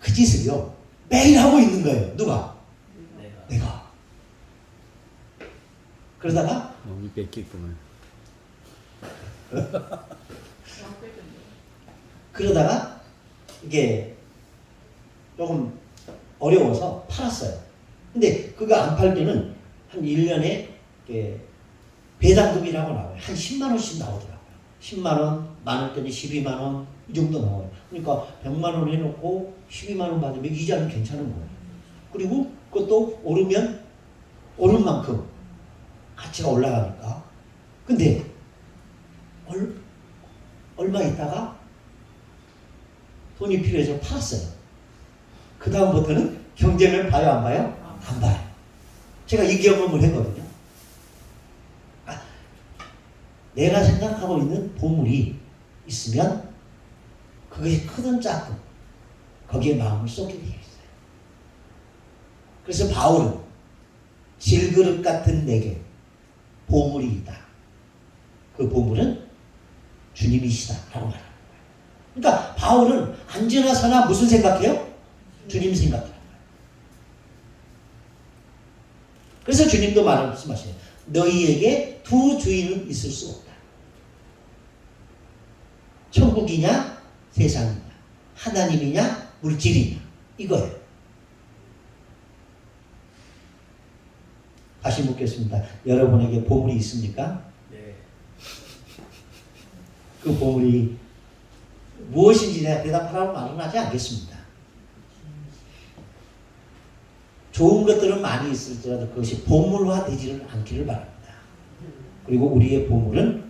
그 짓을요 매일 하고 있는 거예요. 누가? 내가. 그러다가 마음이 뺏겼구만. 그러다가 이게 조금 어려워서 팔았어요. 근데 그거 안 팔 때는 한 1년에 배당금이라고 나와요. 한 10만 원씩 나오더라고요. 10만 원, 많을 때는 12만 원 이 정도 나와요. 그러니까 100만 원 해놓고 12만 원 받으면 이자는 괜찮은 거예요. 그리고 그것도 오르면 오른 만큼 가치가 올라가니까. 근데 얼마 있다가 돈이 필요해서 팔았어요. 그 다음부터는 경제면 봐요 안 봐요? 안 봐요. 제가 이 경험을 했거든요. 내가 생각하고 있는 보물이 있으면 그것이 크든 작든 거기에 마음을 쏟게 되어 있어요. 그래서 바울은 질그릇 같은 내게 보물이 있다. 그 보물은 주님이시다라고 말합니다. 그러니까 바울은 안지나 서나 무슨 생각해요? 주님 생각해요. 그래서 주님도 말씀하세요. 너희에게 두 주인은 있을 수 없다. 천국이냐 세상이냐, 하나님이냐 물질이냐, 이거예요. 다시 묻겠습니다. 여러분에게 보물이 있습니까? 네. 그 보물이 무엇인지 내가 대답하라고 말은 하지 않겠습니다. 좋은 것들은 많이 있을지라도 그것이 보물화 되지는 않기를 바랍니다. 그리고 우리의 보물은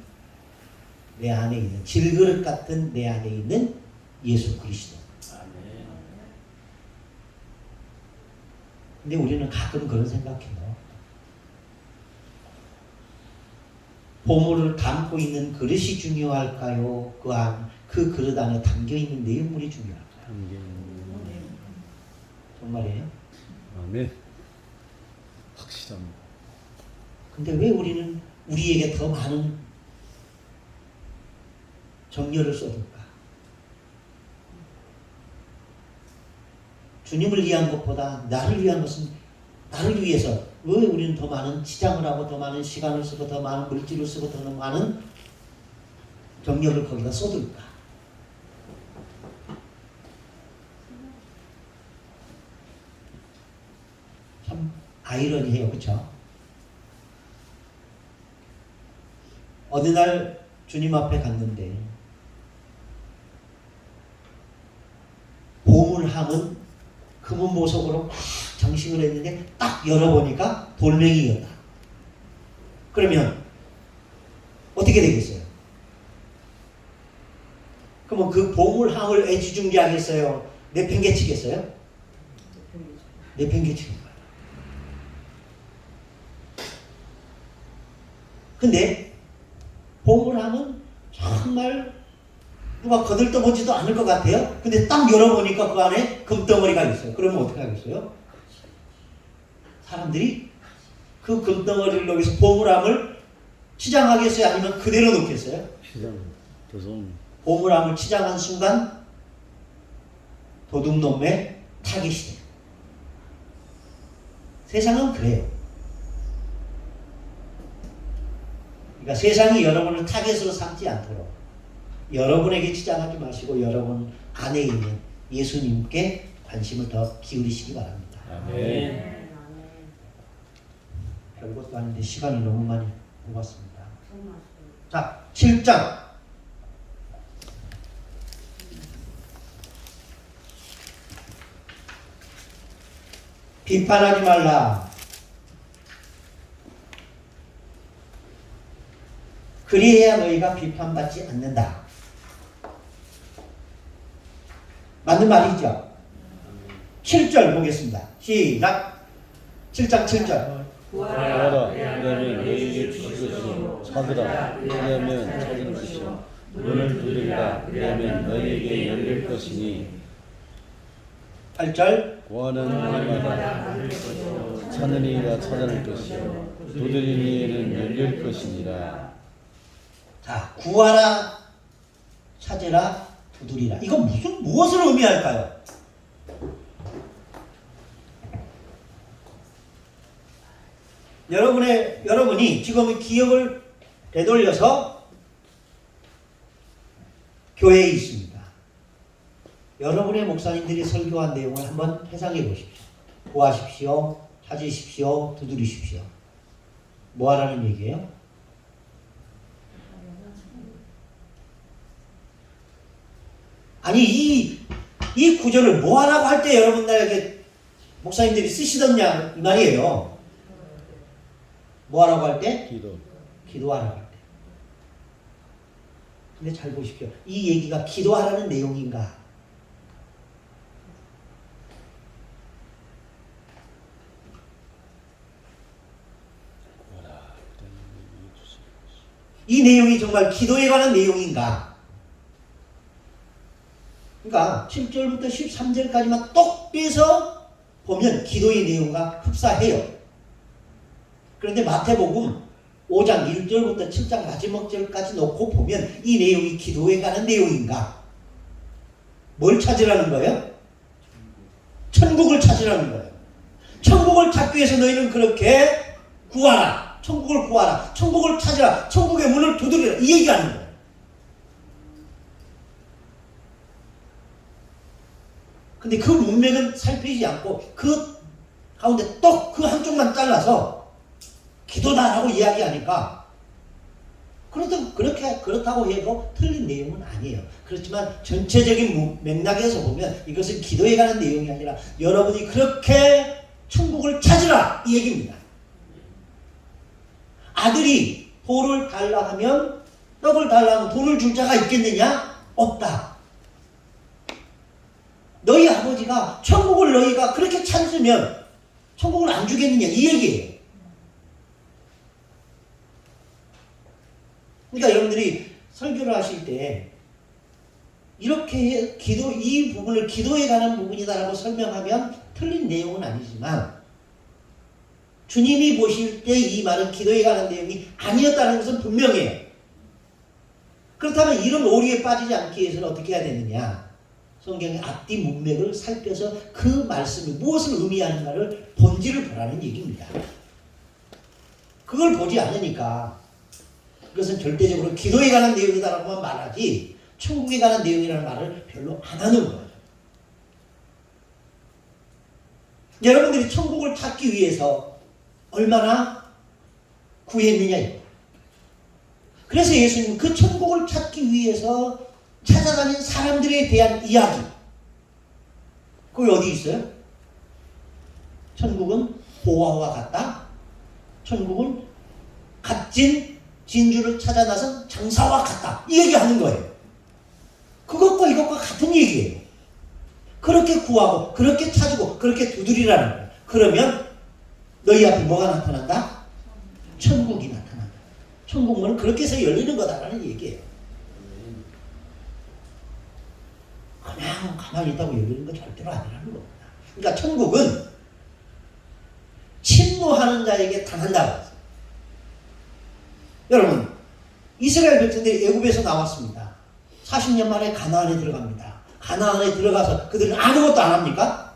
내 안에 있는 질그릇 같은 내 안에 있는 예수 그리스도. 아멘. 근데 우리는 가끔 그런 생각해요. 보물을 담고 있는 그릇이 중요할까요? 그 그릇 안에 담겨 있는 내용물이 중요할까요? 정말이에요? 아멘. 확실합니다. 근데 왜 우리는 우리에게 더 많은 정열을 쏟을까? 주님을 위한 것보다 나를 위한 것은 나를 위해서 왜 우리는 더 많은 지장을 하고 더 많은 시간을 쓰고 더 많은 물질을 쓰고 더 많은 정열을 거기다 쏟을까? 참 아이러니해요. 그렇죠? 어느 날 주님 앞에 갔는데 보물함은 금은 보석으로 막 장식을 했는데 딱 열어보니까 돌멩이였다. 그러면 어떻게 되겠어요? 그러면 그 보물함을 애지중지하겠어요? 내팽개치겠어요? 내팽개치는 거예요. 근데 보물함은 정말 누가 거들떠보지도 않을 것 같아요. 근데 딱 열어보니까 그 안에 금덩어리가 있어요. 그러면 어떻게 하겠어요? 사람들이 그 금덩어리를 여기서 보물함을 치장하겠어요? 아니면 그대로 놓겠어요? 시장 조선 보물함을 치장한 순간 도둑놈의 타깃이 돼요. 세상은 그래요. 그러니까 세상이 여러분을 타깃으로 삼지 않도록 여러분에게 치장하지 마시고 여러분 안에 있는 예수님께 관심을 더 기울이시기 바랍니다. 아멘. 별것도 아닌데 시간을 너무 많이 먹었습니다. 자, 7장. 비판하지 말라. 그리해야 너희가 비판받지 않는다. 맞는 말이죠? 7절 보겠습니다. 시작. 7장 7절. 구하라 그러면 너희에게 주실 것이요 찾으라 그러면 찾을 것이요 문을 두드리라 그러면 너희에게 열릴 것이니 8절. 구하는 이마다 찾는 이가 찾아낼 것이요 두드리는 이에는 열릴 것이니라. 자, 구하라, 찾으라, 두드리라. 이거 무엇을 의미할까요? 여러분이 지금 기억을 되돌려서 교회에 있습니다. 여러분의 목사님들이 설교한 내용을 한번 회상해 보십시오. 구하십시오, 찾으십시오, 두드리십시오. 뭐 하라는 얘기예요? 아니 이 구절을 뭐 하라고 할 때 여러분들에게 목사님들이 쓰시던냐 이 말이에요. 뭐 하라고 할 때? 기도하라고 할 때. 근데 잘 보십시오. 이 얘기가 기도하라는 내용인가? 이 내용이 정말 기도에 관한 내용인가? 그러니까 7절부터 13절까지만 똑 빼서 보면 기도의 내용과 흡사해요. 그런데 마태복음 5장 1절부터 7장 마지막 절까지 놓고 보면 이 내용이 기도에 관한 내용인가? 뭘 찾으라는 거예요? 천국을 찾으라는 거예요. 천국을 찾기 위해서 너희는 그렇게 구하라. 천국을 구하라. 천국을 찾으라. 천국의 문을 두드리라. 이 얘기하는 거예요. 근데 그 문맥은 살피지 않고 그 가운데 또 그 한쪽만 잘라서 기도다라고 이야기하니까 그렇다고 해도 틀린 내용은 아니에요. 그렇지만 전체적인 맥락에서 보면 이것은 기도에 관한 내용이 아니라 여러분이 그렇게 천국을 찾으라 이 얘기입니다. 아들이 돌을 달라 하면 떡을 달라 하면 돈을 줄 자가 있겠느냐? 없다. 너희 아버지가 천국을 너희가 그렇게 찾으면 천국을 안 주겠느냐 이 얘기예요. 그러니까 여러분들이 설교를 하실 때 이렇게 이 부분을 기도에 관한 부분이다라고 설명하면 틀린 내용은 아니지만 주님이 보실 때 이 말은 기도에 관한 내용이 아니었다는 것은 분명해요. 그렇다면 이런 오류에 빠지지 않기 위해서는 어떻게 해야 되느냐? 성경의 앞뒤 문맥을 살펴서 그 말씀이 무엇을 의미하는가를 본질을 보라는 얘기입니다. 그걸 보지 않으니까 그것은 절대적으로 기도에 관한 내용이다라고만 말하지 천국에 관한 내용이라는 말을 별로 안 하는 거예요. 여러분들이 천국을 찾기 위해서 얼마나 구했느냐. 그래서 예수님은 그 천국을 찾기 위해서 찾아다닌 사람들에 대한 이야기. 그게 어디 있어요? 천국은 보화와 같다. 천국은 값진 진주를 찾아 나선 장사와 같다. 이 얘기하는 거예요. 그것과 이것과 같은 얘기예요. 그렇게 구하고 그렇게 찾고 그렇게 두드리라는 거예요. 그러면 너희 앞에 뭐가 나타난다? 천국이 나타난다. 천국문은 그렇게 해서 열리는 거다라는 얘기예요. 그냥 가만히 있다고 열리는 거 절대로 아니라는 겁니다. 그러니까 천국은 침노하는 자에게 당한다고 했어요. 여러분, 이스라엘 백성들이 애굽에서 나왔습니다. 40년 만에 가나안에 들어갑니다. 가나안에 들어가서 그들은 아무것도 안 합니까?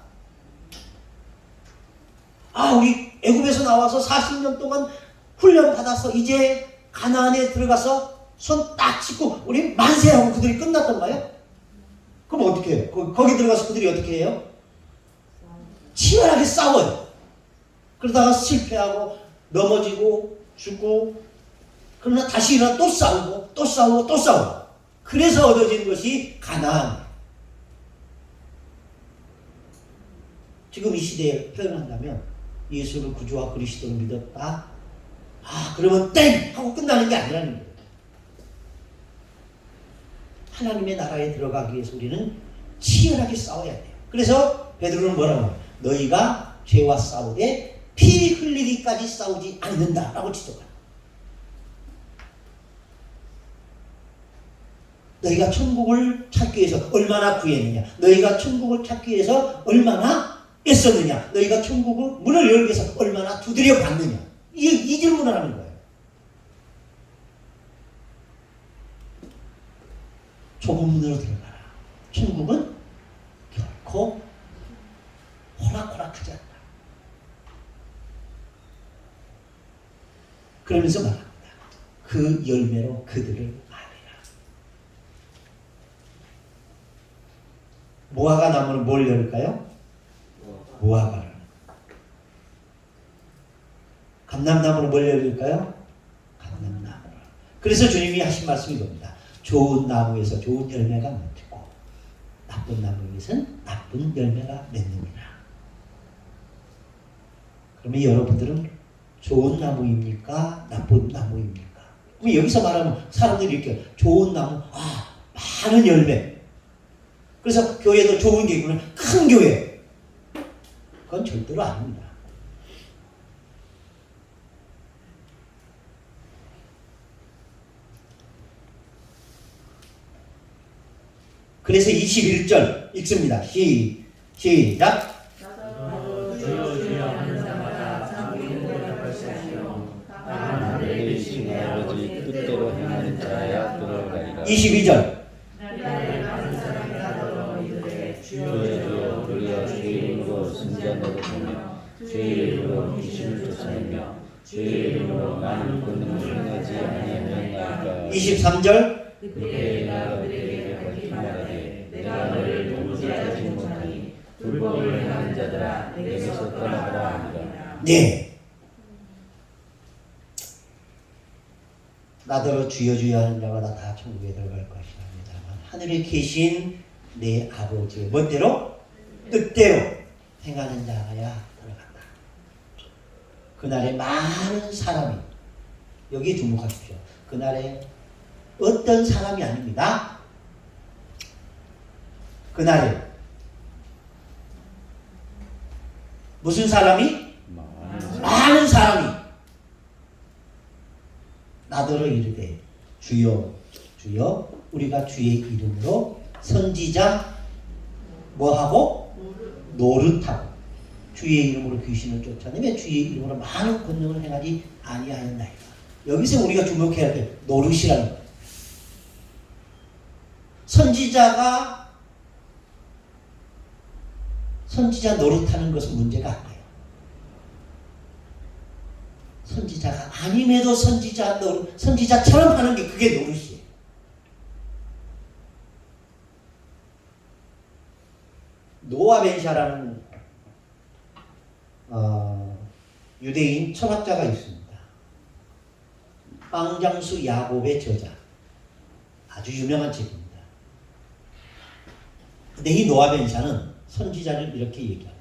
우리 애굽에서 나와서 40년 동안 훈련 받아서 이제 가나안에 들어가서 손 딱 짚고 우리 만세하고 그들이 끝났던가요? 그럼 어떻게 해요? 거기 들어가서 그들이 어떻게 해요? 치열하게 싸워요. 그러다가 실패하고 넘어지고 죽고 그러나 다시 일어나 또 싸우고 또 싸우고 또 싸우고 그래서 얻어진 것이 가나안. 지금 이 시대에 표현한다면 예수를 구주와 그리스도를 믿었다. 그러면 땡! 하고 끝나는 게 아니라는 거예요. 하나님의 나라에 들어가기 위해서 우리는 치열하게 싸워야 돼요. 그래서 베드로는 뭐라고 해요? 너희가 죄와 싸우되 피 흘리기까지 싸우지 않는다라고 지적합니다. 너희가 천국을 찾기 위해서 얼마나 구했느냐? 너희가 천국을 찾기 위해서 얼마나 애썼느냐? 너희가 천국을 문을 열기 위해서 얼마나 두드려 봤느냐? 이 질문을 하는 거예요. 좁은 문으로 들어가라. 천국은 결코 호락호락하지 않다. 그러면서 말합니다. 그 열매로 그들을 알리라. 무화과 나무는 뭘 열까요? 무화과를. 감람나무는 뭘 열릴까요? 감람나무를. 그래서 주님이 하신 말씀이 겁니다. 좋은 나무에서 좋은 열매가 맺고 나쁜 나무에서는 나쁜 열매가 맺느니라. 그러면 여러분들은 좋은 나무입니까? 나쁜 나무입니까? 그럼 여기서 말하면 사람들이 이렇게 좋은 나무, 많은 열매. 그래서 교회도 좋은 교회는 큰 교회. 그건 절대로 아닙니다. 그래서 21절 읽습니다. 시작. 주여 주여 하는 자마다 장기를 대답하시 하시오. 다만 하늘에 계신 내 아버지 뜻대로 행하는 자야 들어가리라. 22절. 나를 많은 사람이 하더러 이르되 주여 주여 우리가 주의 이름으로 선지자들을 보며 주의 이름으로 귀신을 쫓아내며 주의 이름으로 많은 권능을 행하지 아니하였나이까. 23절. 그때 내가 그들에게 밝히 말하되 내가 너를 도무지 알지 못하니 불법을 행하는 자들아 내게서 떠나가라 하니라. 네. 나더러 주여 주여 하는 자마다 다 천국에 들어갈 것이랍니다만 하늘에 계신 내 아버지의 멋대로 뜻대로 행하는 자야 들어간다. 그날에 많은 사람이, 여기에 주목하십시오. 그날에 어떤 사람이 아닙니다. 그날에 무슨 사람이? 많은 사람이 나더러 이르되 주여 주여 우리가 주의 이름으로 선지자 뭐하고? 노릇하고 주의 이름으로 귀신을 쫓아내며 주의 이름으로 많은 권능을 행하지 아니하였나이까. 여기서 우리가 주목해야 될 노릇이라는 거예요. 선지자 노릇하는 것은 문제가 아니에요. 선지자가 아님에도 선지자처럼 하는 게 그게 노릇이에요. 노아 벤샤라는 유대인 철학자가 있습니다. 빵장수 야곱의 저자, 아주 유명한 책입니다. 근데 이 노아 벤샤는 선지자를 이렇게 얘기합니다.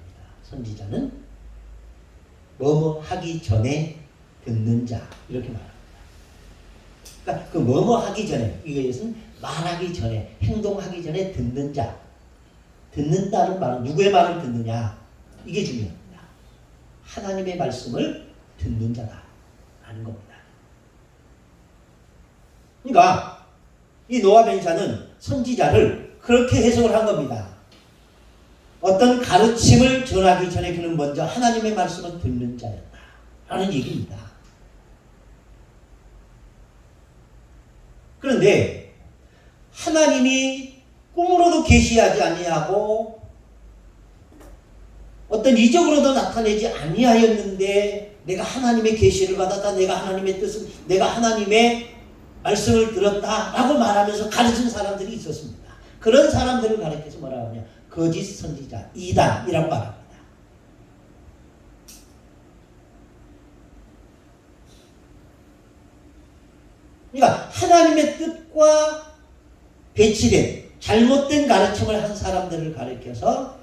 선지자는 뭐뭐 하기 전에 듣는 자, 이렇게 말합니다. 그러니까 그 뭐뭐 하기 전에, 이것은 말하기 전에, 행동하기 전에 듣는 자. 듣는다는 말은 누구의 말을 듣느냐, 이게 중요합니다. 하나님의 말씀을 듣는 자다 라는 겁니다. 그러니까 이 노아 벤샤는 선지자를 그렇게 해석을 한 겁니다. 어떤 가르침을 전하기 전에 그는 먼저 하나님의 말씀을 듣는 자였다 라는 얘기입니다. 그런데 하나님이 꿈으로도 계시하지 아니하고 어떤 이적으로도 나타내지 아니하였는데 내가 하나님의 계시를 받았다, 내가 하나님의 뜻을, 내가 하나님의 말씀을 들었다라고 말하면서 가르친 사람들이 있었습니다. 그런 사람들을 가르쳐서 뭐라고 하냐, 거짓 선지자, 이단이라고 말합니다. 그러니까 하나님의 뜻과 배치된 잘못된 가르침을 한 사람들을 가르쳐서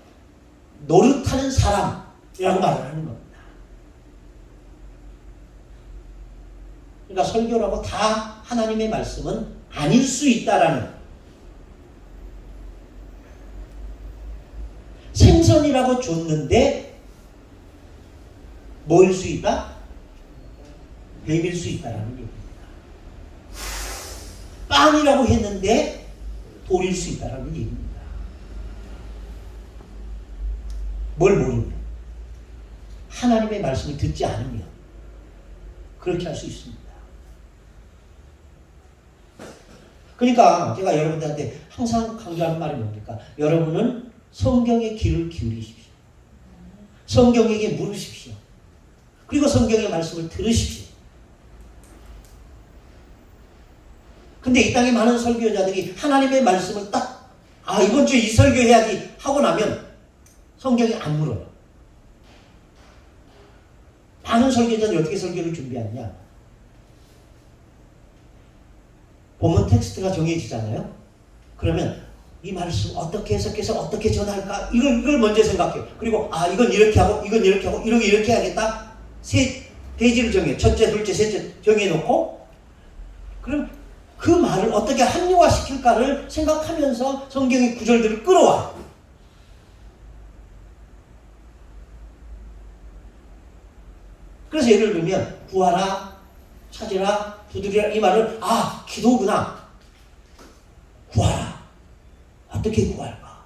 노릇하는 사람이라고 말을 하는 겁니다. 그러니까 설교라고 다 하나님의 말씀은 아닐 수 있다라는, 생선이라고 줬는데 뭐일 수 있다? 뱀일 수 있다라는 얘기입니다. 빵이라고 했는데 돌일 수 있다라는 얘기입니다. 뭘 모르면, 하나님의 말씀을 듣지 않으면 그렇게 할 수 있습니다. 그러니까 제가 여러분들한테 항상 강조하는 말이 뭡니까? 여러분은 성경의 귀를 기울이십시오. 성경에게 물으십시오. 그리고 성경의 말씀을 들으십시오. 근데 이 땅에 많은 설교자들이 하나님의 말씀을 딱, 이번 주에 이 설교 해야지 하고 나면 성경이 안 물어요. 많은 설교자들이 어떻게 설교를 준비하느냐? 본문 텍스트가 정해지잖아요. 그러면 이 말씀 어떻게 해석해서 어떻게 전할까? 이걸 먼저 생각해요. 그리고 이건 이렇게 하고 이건 이렇게 하고 이렇게 해야겠다. 세 페이지를 정해. 첫째, 둘째, 셋째 정해놓고, 그럼 그 말을 어떻게 합리화시킬까를 생각하면서 성경의 구절들을 끌어와. 그래서 예를 들면 구하라, 찾으라, 두드리라, 이 말을 기도구나. 구하라. 어떻게 구할까?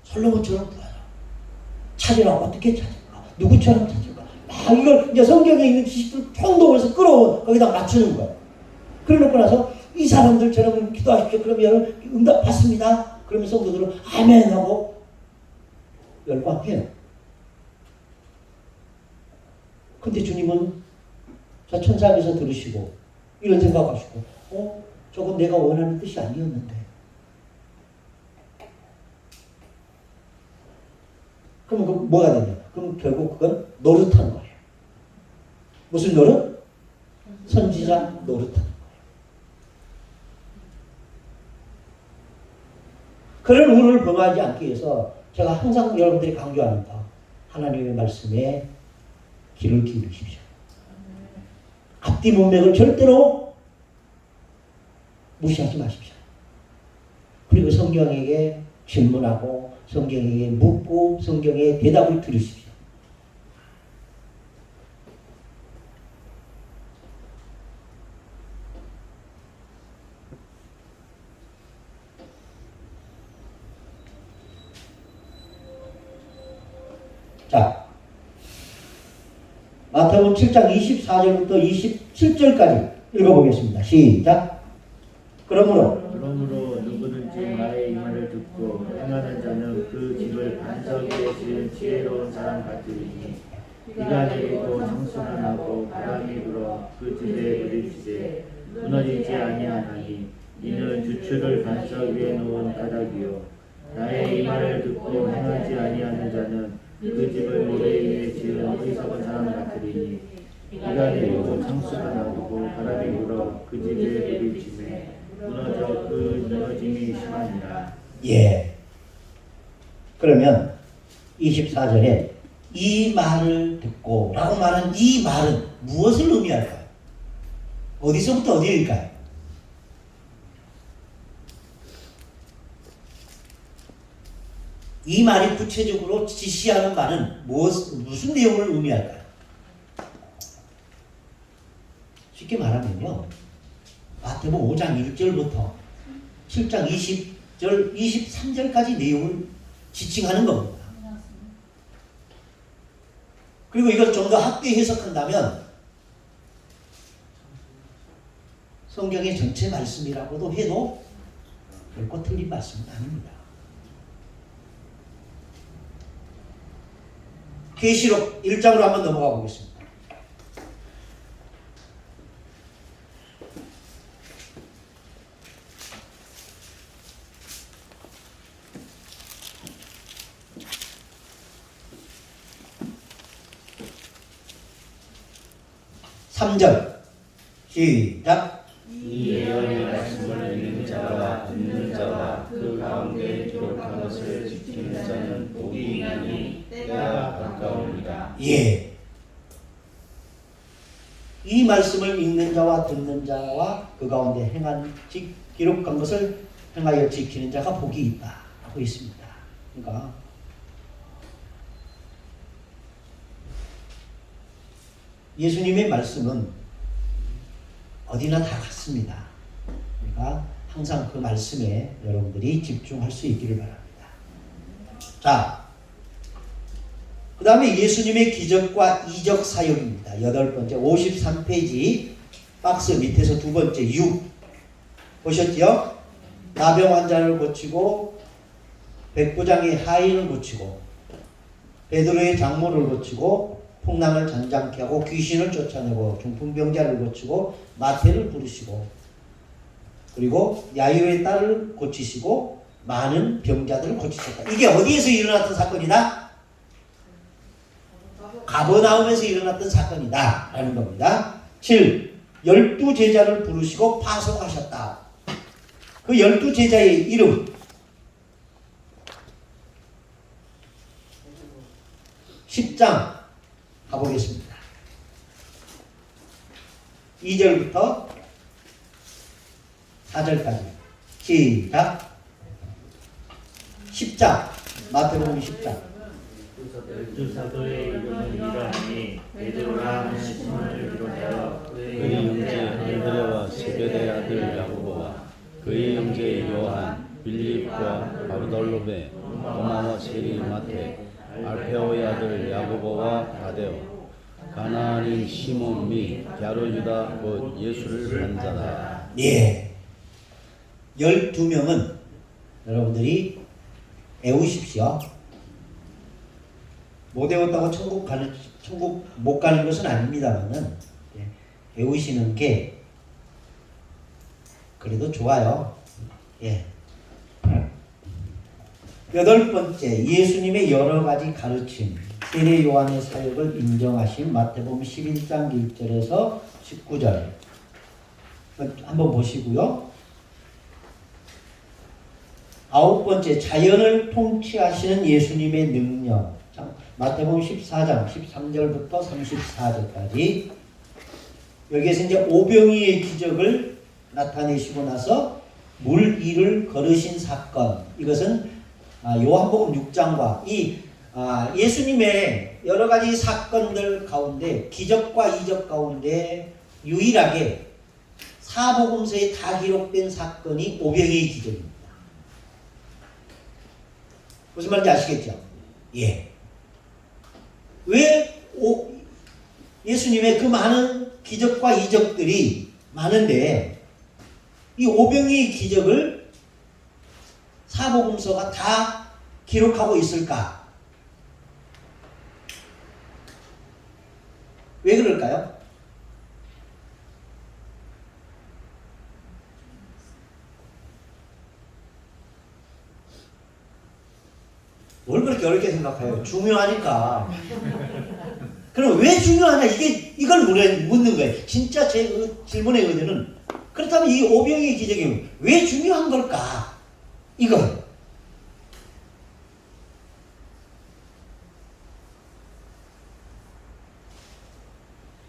솔로몬처럼 구하라. 찾으라. 어떻게 찾을까? 누구처럼 찾을까? 막 이걸 이제 성경에 있는 지식들 총동원해서 끌어온 거기다 맞추는 거예요. 그러놓고 나서 이 사람들처럼 기도하십시오. 그럼 여러분 응답 받습니다. 그러면 성도들은 아멘 하고 열광해요. 근데 주님은 저 천상에서 들으시고 이런 생각하시고 저건 내가 원하는 뜻이 아니었는데. 그럼 그 뭐가 되냐? 그럼 결국 그건 노릇한 거예요. 무슨 노릇? 선지자 노릇하는 거예요. 그런 운을 범하지 않기 위해서 제가 항상 여러분들이 강조하는 바 하나님의 말씀에 귀를 기울이십시오. 앞뒤 문맥을 절대로 무시하지 마십시오. 그리고 성경에게 질문하고 성경에게 묻고 성경의 대답을 들으십시오. 자, 마태복음 7장 24절부터 27절까지 읽어보겠습니다. 시작. 그러므로 누구든지 나의 이 말을 듣고 행하는 자는 그 집을 반석 위에 지은 지혜로운 사람 같으리니 비가 내리고 창수가 나고 바람이 불어 그 집에 부딪히되 무너지지 아니하나니 이는 주추를 반석 위에 놓은 까닭이요 나의 이 말을 듣고 행하지 아니하는 자는 그 집을 모래 위에 지은 어리석은 사람 같으리니 비가 내리고 창수가 나고 바람이 불어 그 집에 부딪히매 무너져 그 무너짐이 심하니라. 예. 그러면 24절에 이 말을 듣고 라고 말한 이 말은 무엇을 의미할까요? 어디서부터 어디일까요? 이 말이 구체적으로 지시하는 말은 무슨 내용을 의미할까요? 쉽게 말하면요. 마태복음 5장 1절부터 7장 20절, 23절까지 내용을 지칭하는 겁니다. 그리고 이걸 좀 더 학대 해석한다면 성경의 전체 말씀이라고도 해도 결코 틀린 말씀은 아닙니다. 계시록 1장으로 한번 넘어가 보겠습니다. (3절) 시작. 이 예언의 말씀을 읽는 자와 듣는 자와 그 가운데 기록한 것을 지키는 자는 복이 있나니 때가 가까우니라. 예. 이 말씀을 읽는 자와 듣는 자와 그 가운데 행한 기록한 것을 행하여 지키는 자가 복이 있다 하고 있습니다. 그러니까 예수님의 말씀은 어디나 다 같습니다. 그러니까 항상 그 말씀에 여러분들이 집중할 수 있기를 바랍니다. 자, 그 다음에 예수님의 기적과 이적 사역입니다. 8번째 53페이지 박스 밑에서 두 번째 6 보셨죠? 나병 환자를 고치고 백부장의 하인을 고치고 베드로의 장모를 고치고 풍랑을 잔잔케 하고 귀신을 쫓아내고 중풍병자를 고치고 마태를 부르시고 그리고 야이로의 딸을 고치시고 많은 병자들을 고치셨다. 이게 어디에서 일어났던 사건이다? 가버나움에서 일어났던 사건이다 라는 겁니다. 7. 12제자를 부르시고 파송하셨다. 그 12제자의 이름 10장 가보겠습니다. 2절부터 4절까지 시작. 10장 마태복음 10장. 열두 사도의 이름은 이러하니 베드로라 시몬을 비롯하여 그의 형제 안드레와 세베대의 아들 야고보와 그의 형제 요한 빌립과 버달로베, 도마와 세리 마테, 알페오의 아들 야고보와 다데오, 가나안인 시몬 및 갸로 유다 곧 예수를 반 자다. 예. 12명은 여러분들이 외우십시오. 못 외웠다고 천국 못 가는 것은 아닙니다만은 외우시는 게 그래도 좋아요. 예. 8번째, 예수님의 여러 가지 가르침, 세례 요한의 사역을 인정하신 마태복음 11장 1절에서 19절 한번 보시고요. 9번째, 자연을 통치하시는 예수님의 능력, 마태복음 14장 13절부터 34절까지. 여기에서 이제 오병이의 기적을 나타내시고 나서 물 위를 걸으신 사건, 이것은 요한복음 6장과 이 예수님의 여러 가지 사건들 가운데, 기적과 이적 가운데 유일하게 사복음서에 다 기록된 사건이 오병이의 기적입니다. 무슨 말인지 아시겠죠? 예. 왜 예수님의 그 많은 기적과 이적들이 많은데 이 오병이의 기적을 사복음서가 다 기록하고 있을까? 왜 그럴까요? 뭘 그렇게 어렵게 생각해요? 중요하니까. 그럼 왜 중요하냐? 이걸 묻는 거예요. 진짜 제 질문의 의도는, 그렇다면 이 오병이의 기적이 왜 중요한 걸까? 이거.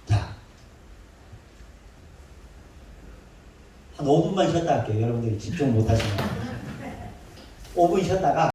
자, 한 5분만 쉬었다 할게요. 여러분들이 집중 못 하시면. 5분 쉬었다가